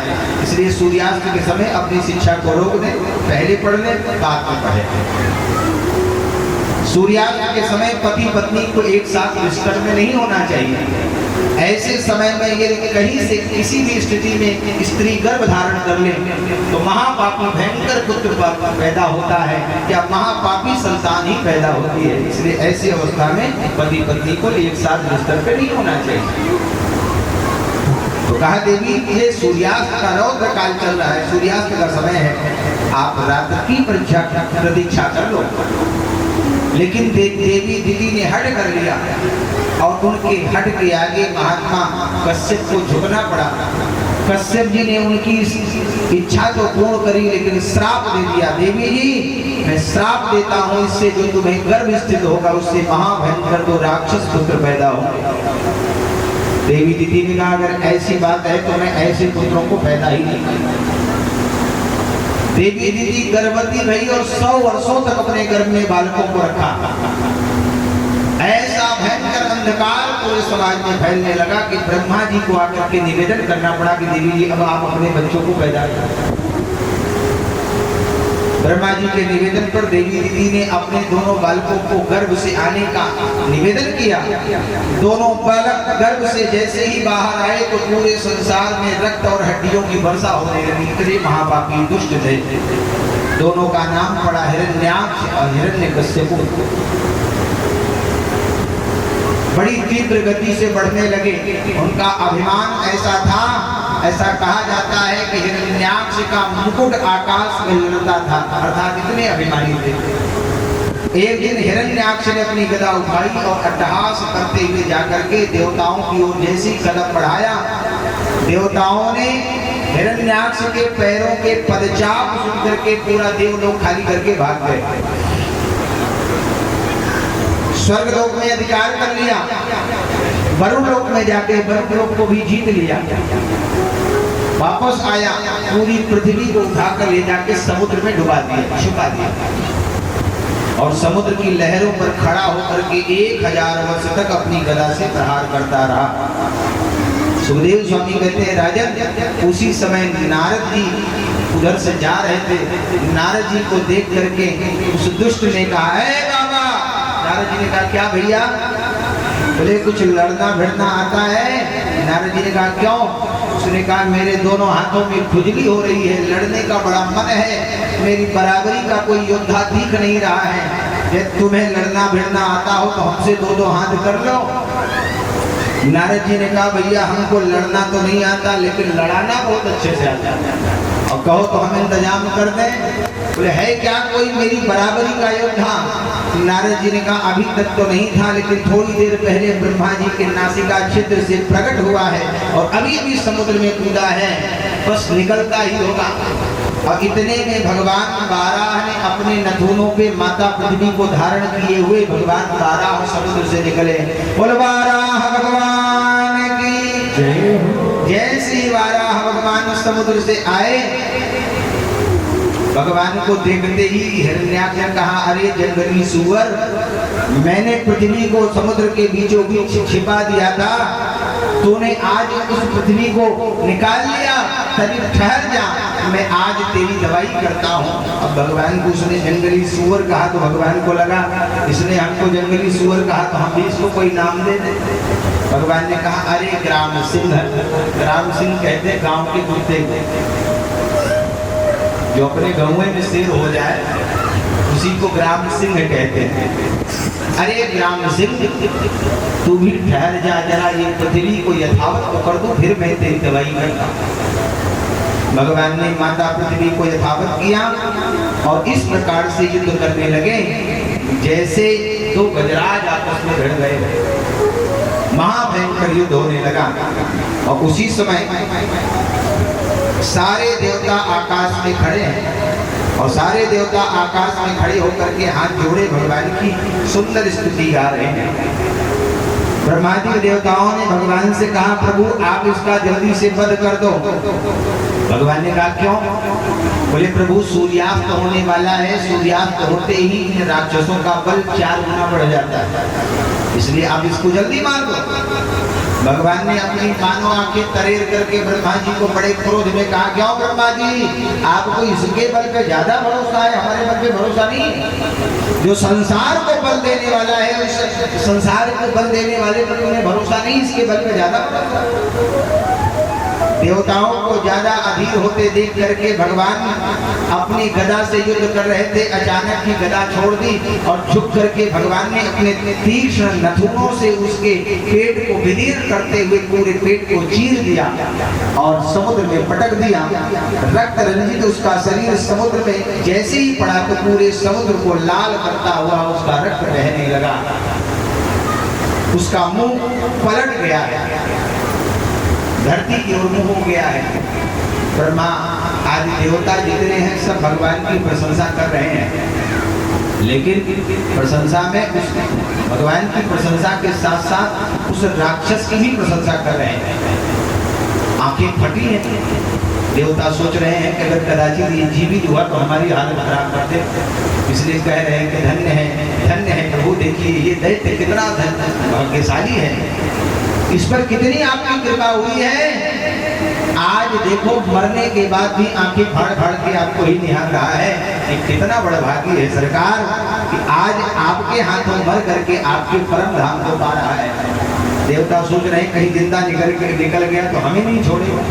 इसलिए सूर्यास्त के समय अपनी शिक्षा को रोक दें, पहले पढ़ लें बाद में पढ़ें। सूर्यास्त के समय पति पत्नी को एक साथ बिस्तर में नहीं होना चाहिए। ऐसे समय में यदि कहीं से किसी भी स्थिति में स्त्री गर्भ धारण कर ले तो महापापी भयंकर पुत्र पैदा होता है या महापापी संतान ही पैदा होती है। इसलिए ऐसी अवस्था में पति पत्नी को एक साथ बिस्तर पर नहीं होना चाहिए। तो कहा देवी ये सूर्यास्त का रौद्र काल चल रहा है, सूर्यास्त का समय है, आप रात की प्रतीक्षा कर लो। लेकिन देवी दीदी ने हट कर लिया और उनके हट के आगे महात्मा कश्यप को झुकना पड़ा। कश्यप जी ने उनकी इच्छा तो पूर्ण करी लेकिन श्राप दे दिया। देवी जी मैं श्राप देता हूँ, इससे जो तुम्हें गर्भ स्थित होगा उससे महाभयंकर दो राक्षस पुत्र पैदा होंगे। देवी दीदी ने कहा अगर ऐसी बात है तो मैं ऐसे पुत्रों को पैदा ही नहीं करूंगा। देवी दीदी गर्भवती रही और 100 वर्षों तक अपने गर्भ में बालकों को रखा। ऐसा भयंकर अंधकार पूरे समाज में फैलने लगा कि ब्रह्मा जी को आकर के निवेदन करना पड़ा कि देवी जी अब आप अपने बच्चों को पैदा करें। ब्रह्मा जी के निवेदन पर देवी दीदी ने अपने दोनों बालकों को गर्भ से आने का निवेदन किया। दोनों बालक गर्भ से जैसे ही बाहर आए तो पूरे संसार में रक्त और हड्डियों की वर्षा होने लगी। इतने महापापी दुष्ट थे। दोनों का नाम पड़ा हिरण्याक्ष और हिरण्यकश्यप। बड़ी तीव्र गति से बढ़ने लगे। उनका अभिमान ऐसा था, ऐसा कहा जाता है कि हिरण्याक्ष का मुकुट आकाश में लड़ता था, अर्थात इतने अभिमानी थे। एक दिन हिरण्याक्ष ने अपनी गदा उठाई और अट्टहास करते हुए जाकर के देवताओं की ओर जैसी कदम बढ़ाया देवताओं ने हिरण्याक्ष के पैरों के पदचाप सुन करके पूरा देवलोक खाली करके भाग गए। स्वर्गलोक में अधिकार कर लिया, वरुण लोक में जाके वरुण लोक को भी जीत लिया। वापस आया, पूरी पृथ्वी को उठाकर ले जाके समुद्र में डुबा दिया, छुपा दिया और समुद्र की लहरों पर खड़ा होकर के 1000 वर्ष तक अपनी गदा से प्रहार करता रहा। सुखदेव स्वामी कहते हैं राजन, उसी समय नारद जी उधर से जा रहे थे। नारद जी को देख करके उस दुष्ट ने कहा, है बाबा। नारद जी ने कहा, क्या भैया? बोले कुछ लड़ना भिड़ना आता है? नारद जी ने कहा, क्यों? उसने कहा, मेरे दोनों हाथों में खुजली हो रही है, लड़ने का बड़ा मन है, मेरी बराबरी का कोई योद्धा दिख नहीं रहा है। यदि तुम्हें लड़ना भिड़ना आता हो तो हमसे दो हाथ कर लो। नारद जी ने कहा, भैया हमको लड़ना तो नहीं आता, लेकिन लड़ाना बहुत अच्छे से आता है, और कहो तो हम इंतजाम कर दें। बोले है क्या कोई मेरी बराबरी का योद्धा? नारद जी ने कहा, अभी तक तो नहीं था, लेकिन थोड़ी देर पहले ब्रह्मा जी के नासिका छिद्र से प्रकट हुआ है और अभी अभी समुद्र में कूदा है, बस निकलता ही होगा। और इतने में भगवान वाराह ने अपने नथुनों पे माता पृथ्वी को धारण किए हुए भगवान वाराह समुद्र से निकले। बोल वाराह भगवान की जय हो। जैसे वाराह भगवान समुद्र से आए, भगवान को देखते ही हिरण्याक्ष ने कहा, अरे जंगली सुअर, मैंने पृथ्वी को समुद्र के बीचों बीच छिपा दिया था, तूने आज उस पृथ्वी को निकाल लिया, तभी ठहर जा, मैं आज तेरी दवाई करता हूँ। अब भगवान को उसने जंगली सुअर कहा तो भगवान को लगा इसने हमको जंगली सुअर कहा तो हम भी इसको कोई नाम दे दे। भगवान ने कहा, अरे ग्राम सिंह। ग्राम सिंह कहते हैं गांव के कुत्ते को, जो अपने गाँव में शेर हो जाए उसी को ग्राम सिंह कहते हैं। अरे ग्राम सिंह, तू भी ठहर जा जरा, ये पृथ्वी को यथावत तो कर दो, फिर मैं तेरी दवाई करता। भगवान ने माता पृथ्वी को यथावत किया और इस प्रकार से युद्ध करने लगे जैसे दो गजराज आपस में भिड़ गए। महाभयंकर युद्ध होने लगा और उसी समय सारे देवता आकाश में खड़े हैं और सारे देवता आकाश में खड़े होकर के हाथ जोड़े भगवान की सुंदर स्तुति गा रहे हैं। ब्रह्मादि देवताओं ने भगवान से कहा, प्रभु आप इसका जल्दी से वध कर दो। भगवान ने कहा, क्यों? बोले, प्रभु सूर्यास्त होने वाला है, सूर्यास्त होते ही इन राक्षसों का बल 4 गुना बढ़ जाता है, इसलिए आप इसको जल्दी मार दो। भगवान ने अपनी मानो आंखें तरेर करके ब्रह्मा जी को बड़े क्रोध में कहा, क्यों ब्रह्मा जी, आपको इसके बल पे ज्यादा भरोसा है, हमारे बल पे भरोसा नहीं? जो संसार को बल देने वाला है, उस संसार को बल देने वाले पर तुम्हें भरोसा नहीं, इसके बल पे ज्यादा भरोसा। देवताओं को ज्यादा अधीर होते देख करके भगवान अपनी गदा से युद्ध कर रहे थे, अचानक ही गदा छोड़ दी और झुक करके भगवान ने अपने तीक्ष्ण नथुनों से उसके पेट को विदीर्ण करते हुए पूरे पेट को चीर दिया और समुद्र में पटक दिया। रक्त रंजित उसका शरीर समुद्र में जैसे ही पड़ा तो पूरे समुद्र को लाल करता हुआ उसका रक्त बहने लगा, उसका मुंह पलट गया है, धरती की ओर मुंह हो गया है। ब्रह्मा आदि देवता जितने हैं सब भगवान की प्रशंसा कर रहे हैं, लेकिन प्रशंसा में उस भगवान की प्रशंसा के साथ साथ उस राक्षस की भी प्रशंसा कर रहे हैं। आंखें फटी हैं, देवता सोच रहे हैं कि अगर कदाचित ये जीवित हुआ तो हमारी हालत खराब कर दे, इसलिए कह रहे हैं कि धन्य है प्रभु, देखिए ये दैत्य कितना भाग्यशाली है, इस पर कितनी आपकी कृपा हुई है। आज देखो मरने के बाद भी आंखें फाड़ फाड़ के आपको ही निहार रहा है, ये कितना बड़ा भाग्य है सरकार कि आज आपके हाथों मर करके आपके परम धाम को पा रहा है। देवता सोच रहे हैं कहीं जिंदा निकल गया तो हमें नहीं छोड़ेगा,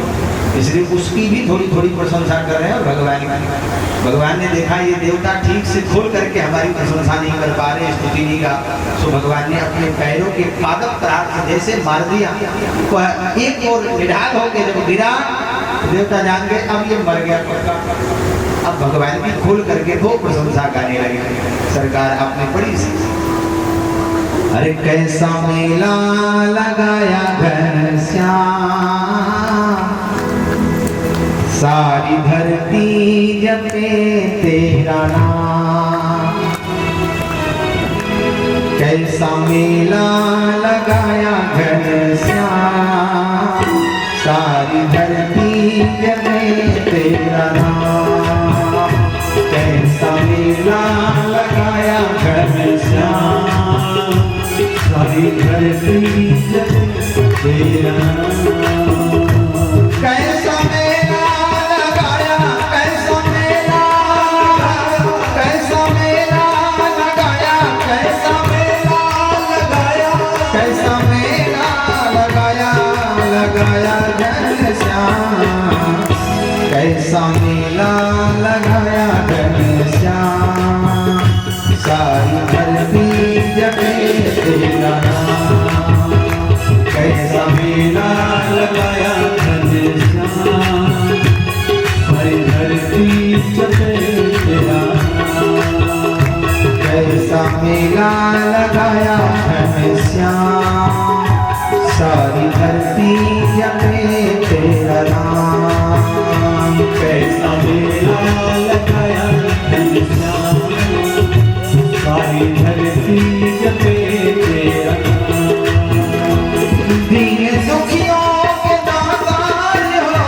इसलिए उसकी भी थोड़ी थोड़ी प्रशंसा कर रहे हैं। और भगवान ने देखा ये देवता ठीक से खोल करके हमारी प्रशंसा नहीं कर पा रहे, स्तुति नहीं गा, तो भगवान ने अपने पैरों के पादप प्रहार से जैसे मार दिया, तो एक और निढाल होके जब गिरा देवता जान गए अब ये मर गया पक्का। अब भगवान की खोल करके वो प्रशंसा गाने लगे, सरकार आपने बड़ी सी। अरे कैसा मेला लगाया घनश्याम, सारी धरती जपे तेरा नाम। कैसा मेला लगाया घनश्याम, सारी धरती जपे तेरा नाम। कैसा मेला लगाया घनश्याम, सारी धरती जपे तेरा नाम। कैसा मेला लगाया, कैसा मेला, कैसा मेला लगाया, कैसा मेला लगाया, कैसा मेला लगाया, लगाया घनश्याम। कैसा मेला लगाया घनश्याम, सारी धरती जपे तेरा नाम। कैसा मेला लगाया घनश्याम, सारी धरती जपे तेरा नाम। कैसा मेला लगाया घनश्याम, सारी धरती जपे तेरा नाम। कैसा मेला लगाया घनश्याम, सारी धरती जपे तेरा नाम। दीन दुखियों के दातार हो,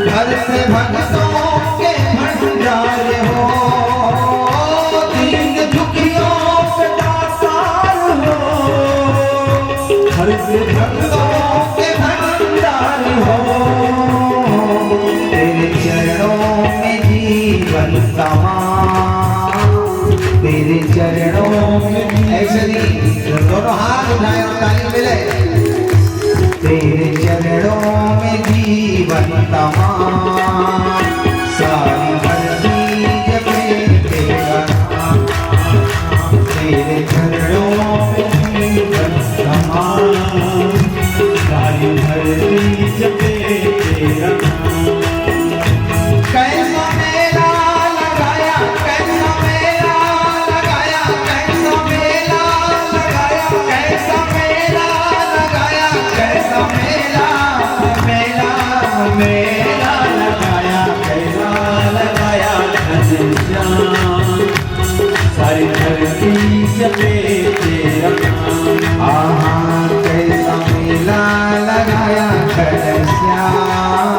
घर से भक्तों के भंडार हो। दीन दुखियों के दातार हो, घर से भक्तों के भंडार हो। तेरे चरणों में जीवन समा, तेरे चरणों में ऐसे नहीं, दोनों हाथ उठाए और ताली मिले। तेरे चरणों में जीवन तमाम, सारी धरती जपे तेरा नाम। तेरे चरणों में जीवन तमाम, सारी धरती जपे तेरा नाम। कैसा मेला लगाया, कैसा मेला लगाया, कैसा मेला लगाया, कैसा मेला लगाया, कैसा मेला, मेला, मेला लगाया, कैसा लगाया घनश्याम, सारी धरती जपे तेरा नाम। आहा, कैसा मेला लगाया घनश्याम,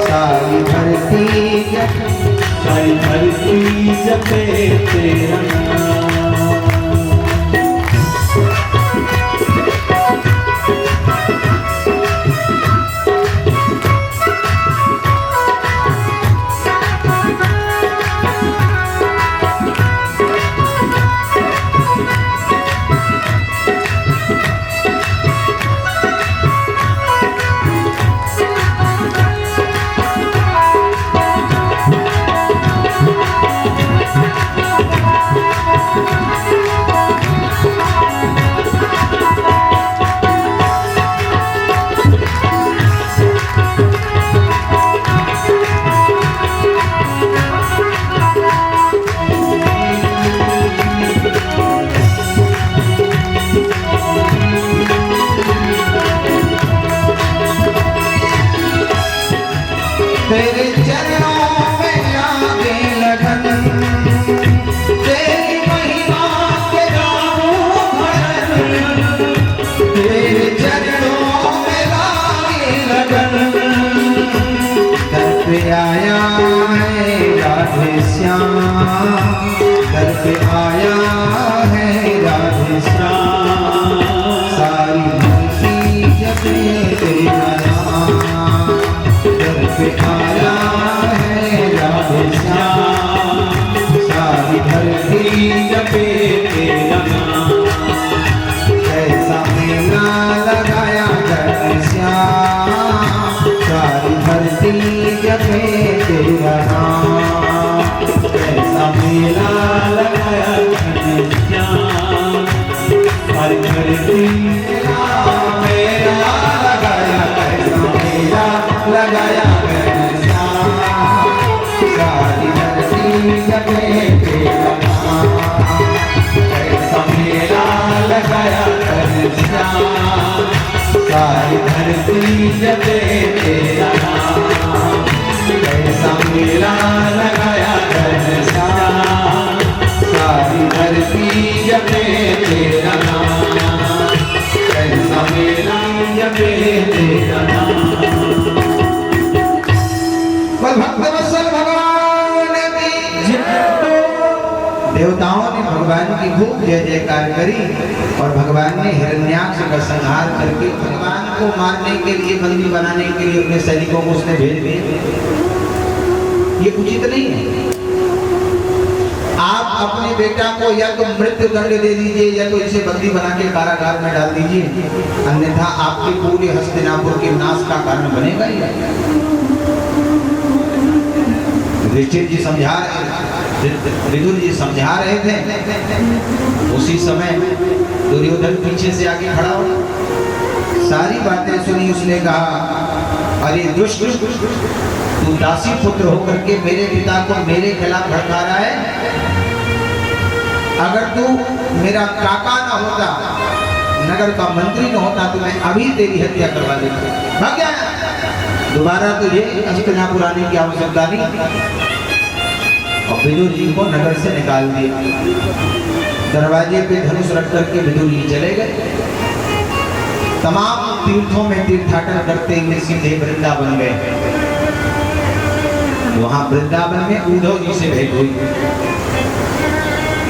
सारी धरती जपे, सारी धरती जपे तेरा नाम। तेरे चरणों में लागे लगन, तेरी महिमा के गाऊं भजन। तेरे चरणों में लागे लगन, दर पे आया है राधे श्याम, दर पे आया है राधे श्याम। सारी धरती जपे तेरा नाम, दर पे आया है राधे श्याम, सारी धरती जपे तेरा नाम। कैसा मेला लगाया घनश्याम, सारी धरती जपे तेरा नाम। कैसा मेला लगाया घनश्याम, सारी धरती मेला लगाया, कैसा मेला लगाया घनश्याम, सारी धरती जपे तेरा नाम। कैसा मेला लगाया घनश्याम, सारी धरती जपे तेरा नाम। खूब जय जयकार करी और भगवान ने हिरण्याक्ष का संहार करके भगवान को मारने के लिए, बंदी बनाने के लिए अपने सैनिकों को उसने भेज दिया। ये उचित नहीं है। आप अपने बेटा को या तो मृत्यु दंड दे दीजिए या तो इसे बंदी बना के कारागार में डाल दीजिए, अन्यथा आपके पूरे हस्तिनापुर के नाश का कारण बनेगा ही। युधिष्ठिर जी समझा रहे, विदुर जी समझा रहे थे। उसी समय दुर्योधन पीछे से आके खड़ा हो, सारी बातें सुनी। उसने कहा, अरे दुष्ट, तू दासी पुत्र होकर के मेरे पिता को मेरे खिलाफ भड़का रहा है। अगर तू मेरा काका न होता, नगर का मंत्री न होता, तो मैं अभी तेरी हत्या करवा देता। भाग गया, दोबारा तुझे हस्तिनापुर आने की आवश्यकता नहीं। और विदुर जी को नगर से निकाल दिया। दरवाजे पे धनुष रख करके विदुर जी चले गए। तमाम तीर्थों में तीर्थाटन करते हुए सीधे वृंदावन गए। वहां वृंदावन में उद्धव जी से भेंट हुई।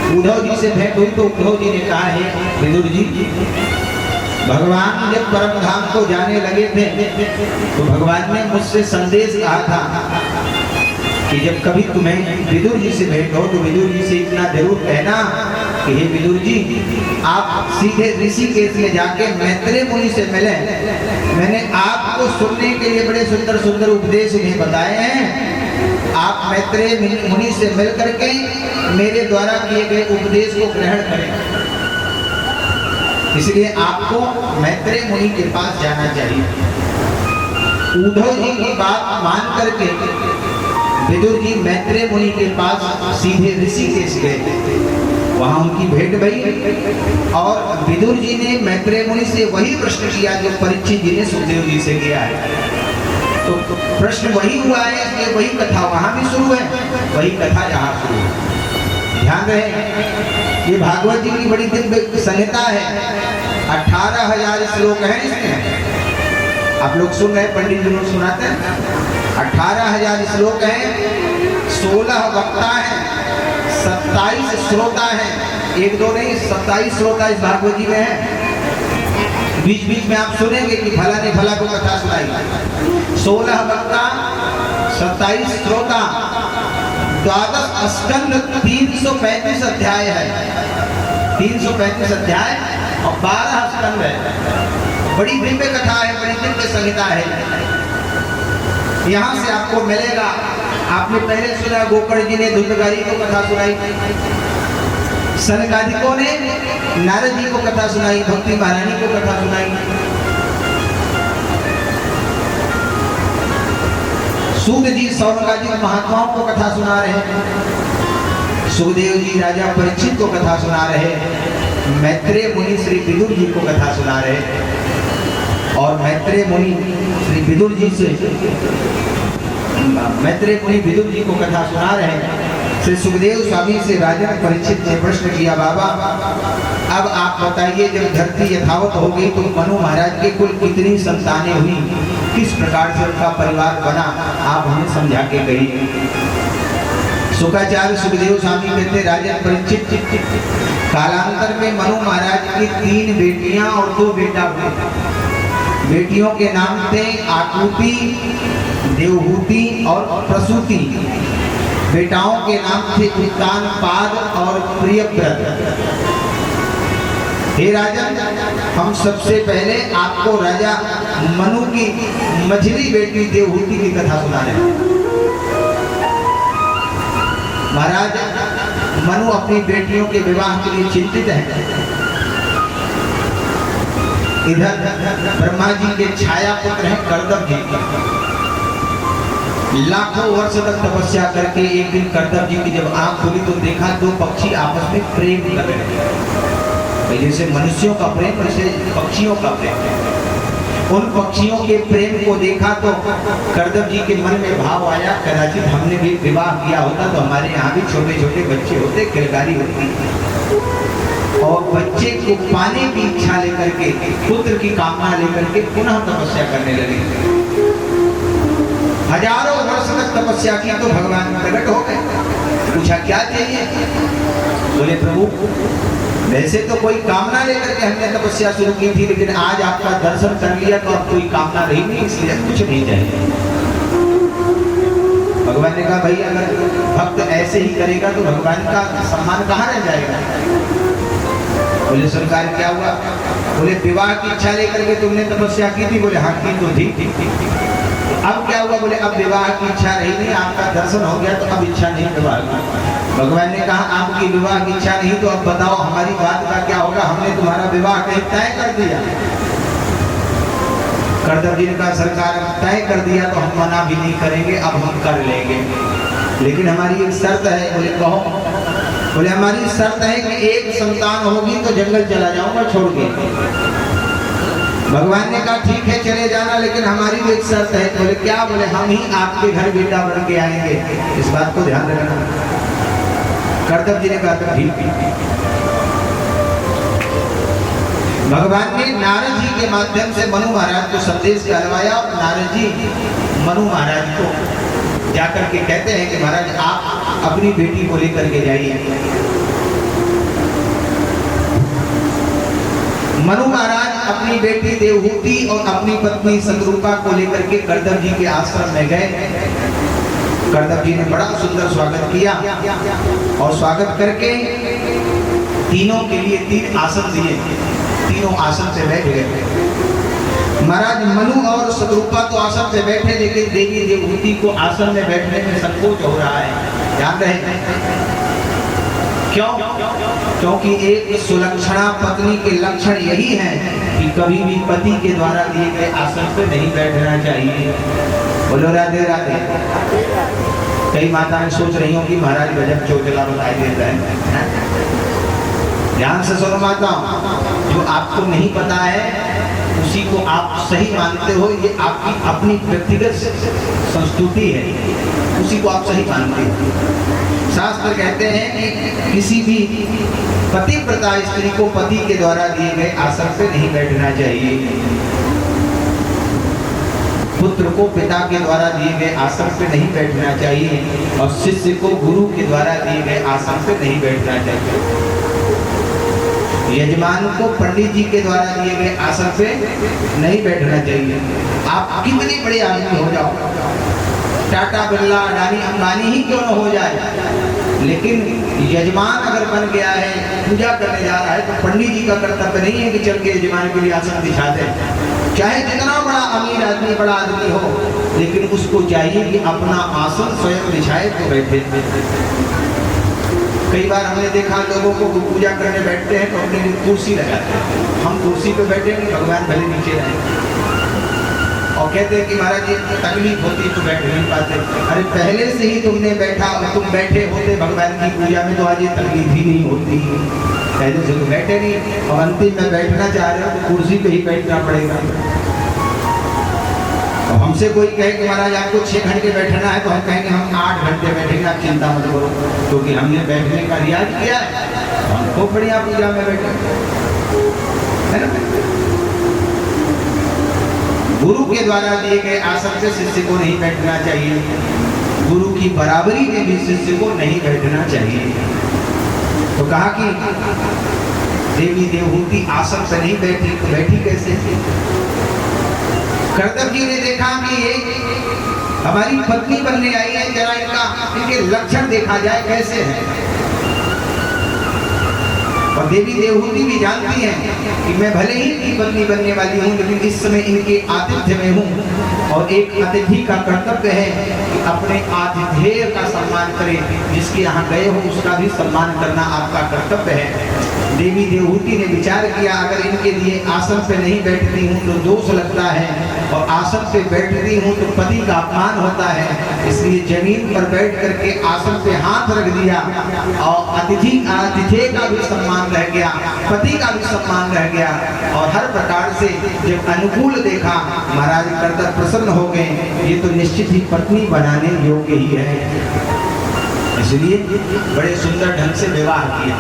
उद्धव जी से भेंट हुई तो उद्धव जी ने कहा, है विदुर जी, भगवान जब परम धाम को जाने लगे थे तो भगवान ने मुझसे संदेश कहा था कि जब कभी तुम्हें विदुर जी से भेंट हो तो विदुर जी से इतना जरूर कहना कि हे विदुर जी, आप सीधे ऋषिकेश में जाके मैत्रेय मुनि से मिले। मैंने आपको सुनने के लिए बड़े सुंदर सुंदर उपदेश इन्हें बताए हैं। आप मैत्रेय मुनि से मिल करके मेरे द्वारा किए गए उपदेश को ग्रहण करें। इसलिए आपको मैत्रेय मुनि के पास जाना चाहिए। उद्धव जी की बात मान करके विदुर जी मैत्रेय मुनि के पास सीधे ऋषिकेश गए। वहां उनकी भेंट भई और विदुर जी ने मैत्रेय मुनि से वही प्रश्न किया जो परीक्षित जी ने सुखदेव जी से किया है। तो प्रश्न वही हुआ है, इसलिए वही कथा वहां भी शुरू है, वही कथा यहाँ शुरू है। ध्यान रहे, ये भागवत जी की बड़ी दिव्य संहिता है। 18,000 श्लोक हैं इसमें। आप लोग सुन रहे, पंडित जी लोग सुनाते हैं। 18,000 श्लोक हैं, 16 वक्ता हैं, 27 श्रोता हैं। एक दो नहीं, 27 श्रोता इस भागवत जी में है। बीच बीच में आप सुनेंगे कि फला ने फला को कथा सुनाई। 16 वक्ता, 27 श्रोता, 12 स्कंद, 335 अध्याय है। 335 अध्याय और 12 स्कंद है। बड़ी दिव्य कथा है, बड़ी दिव्य संहिता है। यहाँ से आपको मिलेगा। आपने पहले सुना गोकर्ण जी ने धुंधकारी को कथा सुनाई, सनकादिकों ने नारद जी को कथा सुनाई, भक्ति महारानी को कथा सुनाई, सूत जी सौनकादिक महात्माओं को कथा सुना रहे, सुखदेव जी राजा परीक्षित को कथा सुना रहे, मैत्रेय मुनि श्री विदुर जी को कथा सुना रहे। और मैत्रेय मुनि श्री विदुर जी विदुर जी को कथा सुना रहे हैं। श्री सुखदेव स्वामी से राजा परीक्षित ने प्रश्न किया, बाबा अब आप बताइए, जब धरती यथावत हो गई तो मनु महाराज के कुल कितनी संतानें हुई, किस प्रकार से उनका परिवार बना, आप हमें समझा के कहिए। शुक्राचार्य सुखदेव स्वामी कहते, राजा परीक्षित, कालांतर में मनु महाराज की 3 बेटियां और 2 बेटा हुए। बेटियों के नाम थे आकुति, देवहूति और प्रसूति। बेटाओं के नाम थे उत्तानपाद और प्रियव्रत। हे राजन, हम सबसे पहले आपको राजा मनु की मझली बेटी देवहूति की कथा सुना रहे हैं। महाराज, मनु अपनी बेटियों के विवाह के लिए चिंतित है। इधर ब्रह्मा जी के छाया पुत्र हैं कर्दम जी। लाखों वर्ष तक तपस्या करके एक दिन कर्दम जी की जब आंख खुली तो देखा 2 पक्षी आपस में प्रेम कर रहे हैं। जैसे मनुष्यों का प्रेम, वैसे पक्षियों का प्रेम। उन पक्षियों के प्रेम को देखा तो कर्दम जी के मन में भाव आया, कदाचित हमने भी विवाह किया होता तो हमारे यहाँ भी छोटे छोटे बच्चे होते, किलकारी होती और बच्चे को पाने की इच्छा लेकर के, पुत्र की कामना लेकर के पुनः तपस्या करने लगे। हजारों वर्ष तक तपस्या की तो भगवान प्रकट हो गए। पूछा क्या चाहिए? बोले प्रभु वैसे तो कोई कामना लेकर के हमने तपस्या शुरू की थी, लेकिन आज आपका दर्शन कर लिया तो अब कोई कामना रही नहीं, इसलिए कुछ नहीं चाहिए। भगवान ने कहा भाई अगर भक्त ऐसे ही करेगा तो भगवान का सम्मान कहाँ रह जाएगा? बोले सरकार क्या हुआ? बोले विवाह की इच्छा लेकर के तुमने तपस्या की थी। बोले हाँ की तो थी। अब क्या हुआ? बोले अब विवाह की इच्छा रही नहीं, आपका दर्शन हो गया तो अब इच्छा नहीं विवाह की। भगवान ने कहा आपकी विवाह की इच्छा नहीं तो अब बताओ हमारी बात का क्या होगा? हमने तुम्हारा विवाह कहीं तय कर दिया। कर्दम जी ने कहा सरकार तय कर दिया तो हम मना भी नहीं करेंगे, अब हम कर लेंगे, लेकिन हमारी एक शर्त है। बोले कहो? बोले हमारी शर्त है कि एक संतान होगी तो जंगल चला जाऊंगा छोड़ के। भगवान ने कहा ठीक है चले जाना, लेकिन हमारी भी एक शर्त है। बोले क्या? बोले हम ही आपके घर बेटा बन के आएंगे, इस बात को ध्यान रखना। कर्दम जी ने कहा ठीक। भगवान ने नारद जी के माध्यम से मनु महाराज को संदेश करवाया और नारद जी मनु महाराज को जाकर के कहते हैं कि महाराज आप अपनी बेटी को लेकर के जाइए। मनु महाराज अपनी बेटी देवहूति और अपनी पत्नी शतरूपा को लेकर के कर्दम जी के आश्रम में गए। कर्दम जी ने बड़ा सुंदर स्वागत किया और स्वागत करके तीनों के लिए 3 आसन दिए। तीनों आसन से बैठ गए। महाराज मनु और शतरूपा तो आसन से बैठे, लेकिन देवी देवहूति को आसन में बैठने में संकोच हो रहा है। ध्यान रहे क्यों? क्योंकि एक सुलक्षणा पत्नी के लक्षण यही है कि कभी भी पति के द्वारा दिए गए आसन पे नहीं बैठना चाहिए। बोलो राधे राधे। कई माताएं सोच रही होंगी महाराज गजब चोचला बताई देता है। ध्यान से सुनो माता, जो आपको नहीं पता है उसी को आप सही मानते हो, ये आपकी अपनी व्यक्तिगत संस्कृति है, उसी को आप सही मानते हो। शास्त्र कहते हैं कि किसी भी पतिव्रता स्त्री को पति के द्वारा दिए गए आसन पे नहीं बैठना चाहिए। पुत्र को पिता के द्वारा दिए गए आसन पे नहीं बैठना चाहिए और शिष्य को गुरु के द्वारा दिए गए आसन पे नहीं बैठना चाहिए। यजमान को पंडित जी के द्वारा दिए गए आसन पे नहीं बैठना चाहिए। आप कितने बड़े आदमी हो जाओ, टाटा बिरला अडानी अंबानी ही क्यों न हो जाए, लेकिन यजमान अगर बन गया है, पूजा करने जा रहा है, तो पंडित जी का कर्तव्य नहीं है कि चल के यजमान के लिए आसन बिछा दे। चाहे जितना बड़ा अमीर आदमी बड़ा आदमी हो, लेकिन उसको चाहिए कि अपना आसन स्वयं बिछाए तो बैठे। कई बार हमने देखा लोगों को पूजा करने बैठते हैं तो अपने लिए कुर्सी लगाते हैं। हम कुर्सी पे बैठेंगे, भगवान भले नीचे रहेंगे, और कहते हैं कि महाराज ये तकलीफ होती तो बैठ नहीं पाते। अरे पहले से ही तुमने बैठा, तुम बैठे होते भगवान की पूजा में तो आज ये तकलीफ ही नहीं होती। पहले से तुम बैठे नहीं और अंतिम में बैठना चाह रहे हो तो कुर्सी पे ही बैठना पड़ेगा। और हमसे कोई कहे कि महाराज आपको 6 घंटे बैठना है तो हम कहेंगे हम 8 घंटे बैठेंगे, आप चिंता मत करो, क्योंकि हमने बैठने का रियाज किया है, हम खूब बढ़िया पूजा में बैठे है ना। गुरु के द्वारा दिए गए आसन पे शिष्य को नहीं बैठना चाहिए, गुरु की बराबरी में भी शिष्य को नहीं बैठना चाहिए। तो कहा कि देवी देवहूति आसन से नहीं बैठी तो बैठी कैसे? कर्दम जी ने देखा कि ये हमारी पत्नी बनने आई है, जरा इनके लक्षण देखा जाए कैसे है। और देवी देवहूति भी जानती हैं कि मैं भले ही इनकी पत्नी बनने वाली हूँ, लेकिन इस समय इनके आतिथ्य में हूँ, और एक अतिथि का कर्तव्य है कि अपने आतिथेय का सम्मान करें। जिसके यहाँ गए हो उसका भी सम्मान करना आपका कर्तव्य है। देवी देवहूति ने विचार किया अगर इनके लिए आसन पे नहीं बैठती हूँ तो दोष लगता है, और आसन पे बैठती हूँ तो पति का अपमान होता है, इसलिए जमीन पर बैठ करके आसन पे हाथ रख दिया, और आतिथेय का भी सम्मान रह गया, पति का भी सम्मान रह गया, और हर प्रकार से जब अनुकूल देखा महाराज कर्दम प्रसन्न हो गए। ये तो निश्चित ही पत्नी बनाने योग्य ही है, इसलिए बड़े सुंदर ढंग से विवाह किया।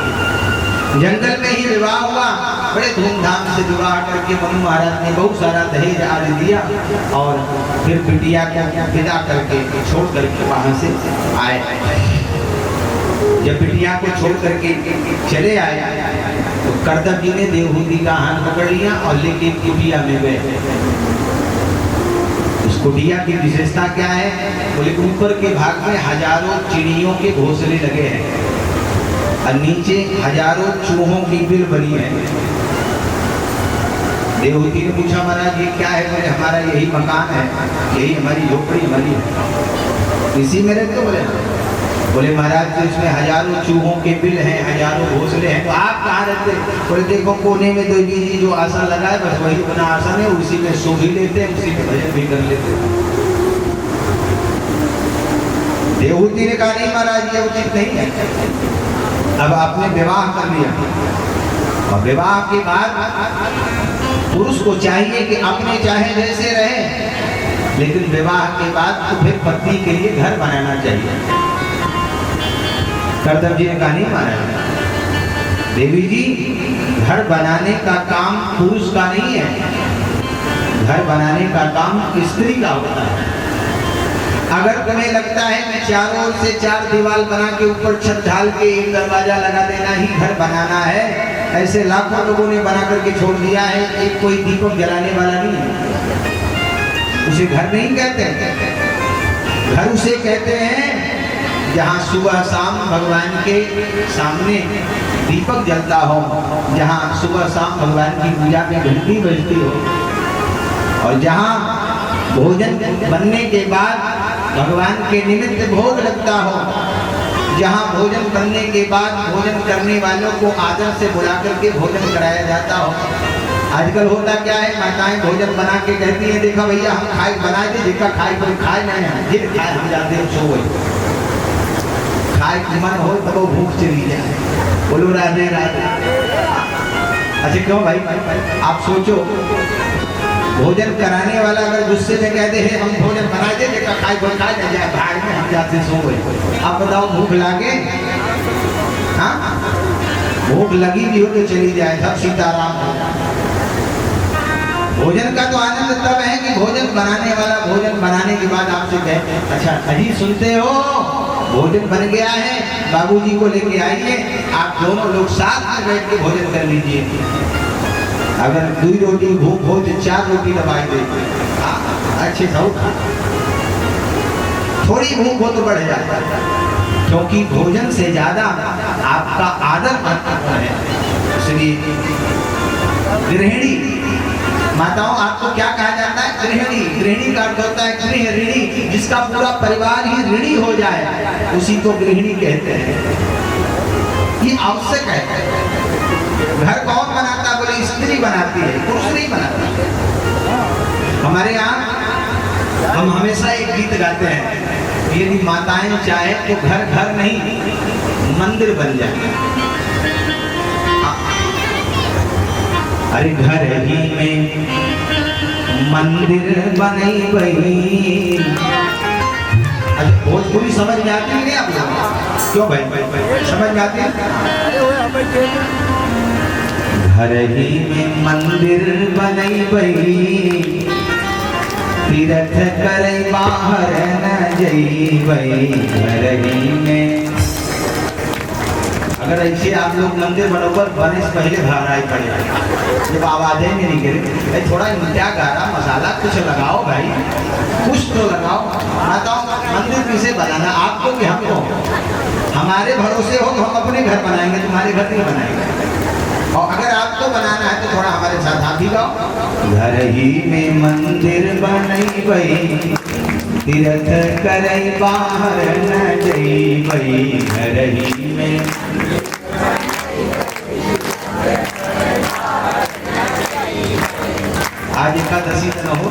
जंगल में ही विवाह हुआ, बड़े धूमधाम से विवाह करके मनु महाराज ने बहुत सारा दहेज आदि दिया, और फिर बिटिया को विदा करके छोड़ करके वहां से आए। जब बिटिया को छोड़ करके चले आए तो कर्दम जी ने देवहूति का हाथ पकड़ लिया और लेके कुटिया में गए। उस कुटिया की विशेषता क्या है? बोले ऊपर के भाग में हजारों चिड़ियों के घोंसले लगे हैं और नीचे हजारों चूहों की बिल बनी है। देवहूति ने पूछा महाराज ये क्या है? बोले हमारा यही मकान है, यही हमारी झोपड़ी हमारी है, इसी में रहते हो? बोले महाराज तो इसमें हजारों चूहों के बिल हैं, हजारों घोंसले हैं, तो आप कहाँ रहते? बोले देखो कोने में देवी जी जो आसन लगा है बस वही अपना आसन है, उसी में सो भी लेते हैं, उसी में भजन भी कर लेते हैं। देवहूति ने कहा नहीं महाराज ये उचित नहीं है। अब आपने विवाह कर लिया और विवाह के बाद पुरुष को चाहिए कि अपने चाहे जैसे रहे, लेकिन विवाह के बाद तो फिर पत्नी के लिए घर बनाना चाहिए। कर्दम जी ने कहा नहीं महाराज, देवी जी घर बनाने का काम पुरुष का नहीं है, घर बनाने का काम स्त्री का होता है। अगर तुम्हें लगता है मैं चारों ओर से 4 दीवार बना के ऊपर छत ढाल के एक दरवाजा लगा देना ही घर बनाना है, ऐसे लाखों लोगों ने बना करके छोड़ दिया है, एक कोई दीपक जलाने वाला नहीं है, उसे घर नहीं कहते। घर उसे कहते हैं जहाँ सुबह शाम भगवान के सामने दीपक जलता हो, जहाँ सुबह शाम भगवान की पूजा में घंटी बजती हो, और जहाँ भोजन बनने के बाद भगवान के निमित्त भोग लगता हो, जहाँ भोजन बनने के बाद भोजन करने वालों को आदर से बुला करके भोजन कराया जाता हो। आजकल होता क्या है, माताएं भोजन बना के कहती हैं देखा भैया हम खाए बनाए थे, जिसका खाए पर खाए नहीं, जिन खाए हम जाते हैं सो गए, खाए मन हो तब वो भूख चली जाए। बोलो राधे राधे। अच्छा क्यों भाई? आप सोचो भोजन कराने वाला अगर गुस्से में कहते हैं हम भोजन बना दे, देखा खाए कोई खाए नहीं जाए, भाग में हम जाते सो गए। आप बताओ भूख लागे? हाँ भूख लगी भी हो तो चली जाए, सब सीताराम हो जाए। भोजन का तो आनंद तब है कि भोजन बनाने वाला भोजन बनाने के बाद आपसे कहे अच्छा अजी सुनते हो भोजन बन गया है, बाबूजी को लेके आइए, आप दोनों लोग साथ में बैठ के भोजन कर लीजिए। अगर 2 रोटी भूख हो तो 4 रोटी दबाई देते, अच्छे से थोड़ी भूख हो तो बढ़ जाता है, क्योंकि भोजन से ज्यादा आपका आदर महत्वपूर्ण है। इसलिए गृहिणी माताओं आपको क्या कहा जाता है? गृहिणी। गृहिणी का अर्थ होता है गृह ऋणी, जिसका पूरा परिवार ही ऋणी हो जाए उसी को गृहिणी कहते हैं। ये आवश्यक है। घर कौन बनाता? बोले स्त्री बनाती है, पुरुष नहीं बनाता। हमारे यहाँ हम हमेशा एक गीत गाते हैं, यदि माताएं चाहे तो घर घर नहीं मंदिर बन जाए। अरे घर ही में मंदिर बनई बही। अरे भोजपुरी समझ में आती है नहीं आप लोग? क्यों भाई समझ में आती है? घर ही में मंदिर बनई बही, तीर्थ करे बाहर न जई बही। घर ही में अगर ऐसे आप लोग मंदिर बरोबर बने से पहले बाहर आई पड़े, जब आवाजें में नहीं गिरे थोड़ा क्या गाना मसाला कुछ लगाओ भाई, कुछ तो लगाओ। बताओ मंदिर किसे बनाना? आपको कि हमको? हमारे भरोसे हो तो हम अपने घर बनाएंगे, तुम्हारे घर नहीं बनाएंगे। और अगर आपको बनाना है तो थोड़ा हमारे साथ आप भी गाओ। घर ही में मंदिर बनई बही, तीर्थ करई बाहर न जई बही। घर ही में आज एकादशी न हो,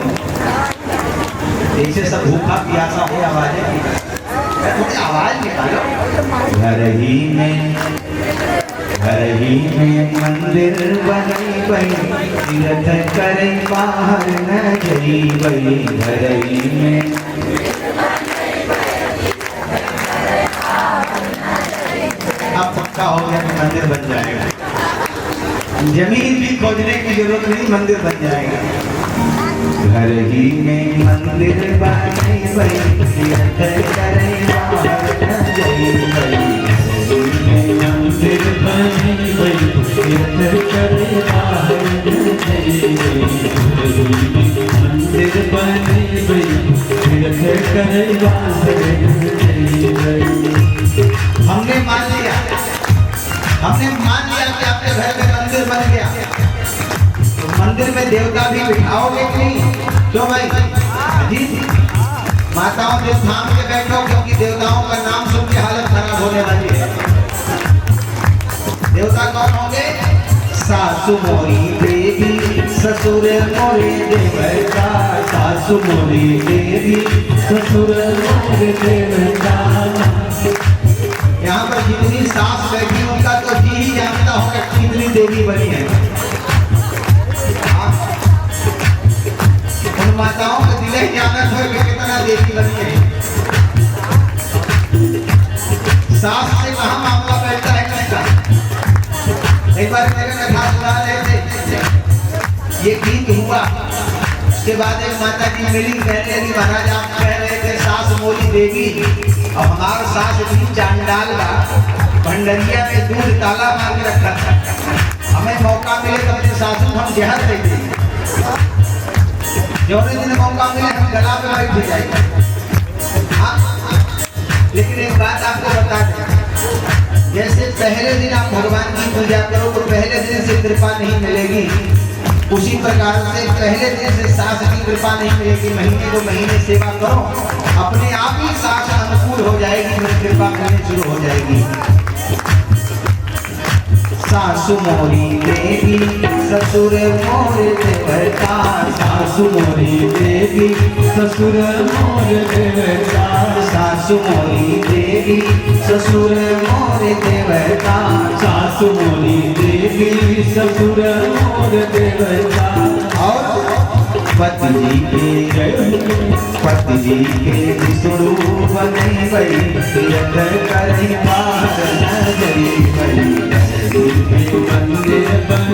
ऐसे सब भूखा प्यासा हो, आवाज निकालो। घर ही में मंदिर बनई बही, तीर्थ करे बाहर न जई बही। घर ही में अब पक्का हो गया कि मंदिर बन जाएगा, जमीन भी खोजने की जरूरत नहीं, मंदिर बन जाएगा। घर ही में मंदिर बनई बही, तीर्थ करे बाहर न जई बही। मंदिर बने वही तीर्थ करे बाहर मंदिर बने वही तीर्थ करे बाहर हमने मान लिया कि आपके घर में मंदिर बन गया, तो मंदिर में देवता भी बिठाओगे कि नहीं? क्यों भाई जी? माताओं से थाम के बैठो, क्योंकि देवताओं का नाम सुन के हालत खराब होने वाली है। देवता कौन होंगे? सासु मोरी देवी ससुर मोरे देवता, सासु मोरी देवी ससुर मोरे देवता। यहाँ पर जितनी सास बैठी उनका तो जी ही जानता होगा कितनी देवी बनी है। उन माताओं का दिल ही जानत हो कि कितना देवी बनी है। सास से कहाँ मामला बैठता है किसका? एक बार मेरे कथा सुना रहे थे, ये गीत हुआ, उसके बाद एक माता जी मिली, कहने लगी महाराज आप कह रहे थे सास मोरी देवी, और हमारा सास इतनी चांडाल बा, भंडरिया में दूध ताला मार के रखा था, हमें मौका मिले तो अपने सासू हम जहर देते, जौने दिन मौका मिले हम गला पे बैठ जाएंगे। लेकिन एक बात आपको बता दें, जैसे पहले दिन आप भगवान की पूजा करो तो पहले दिन से कृपा नहीं मिलेगी, उसी प्रकार से पहले दिन से सास की कृपा नहीं मिलेगी। महीने दो महीने सेवा करो, अपने आप ही सास अनुकूल हो जाएगी, फिर कृपा करनी शुरू हो जाएगी। सासु मोरी देवी ससुर मोरे देवता, सासु मोरी देवी ससुर मोरे देवता। सासु मोरी देवी ससुर मोरे देवता, सासु मोरी देवी ससुर मोरे देवता। और पति जी के विष्णु बने बड़ी तीर्थ करी बात नजरी बड़ी मंदिर बन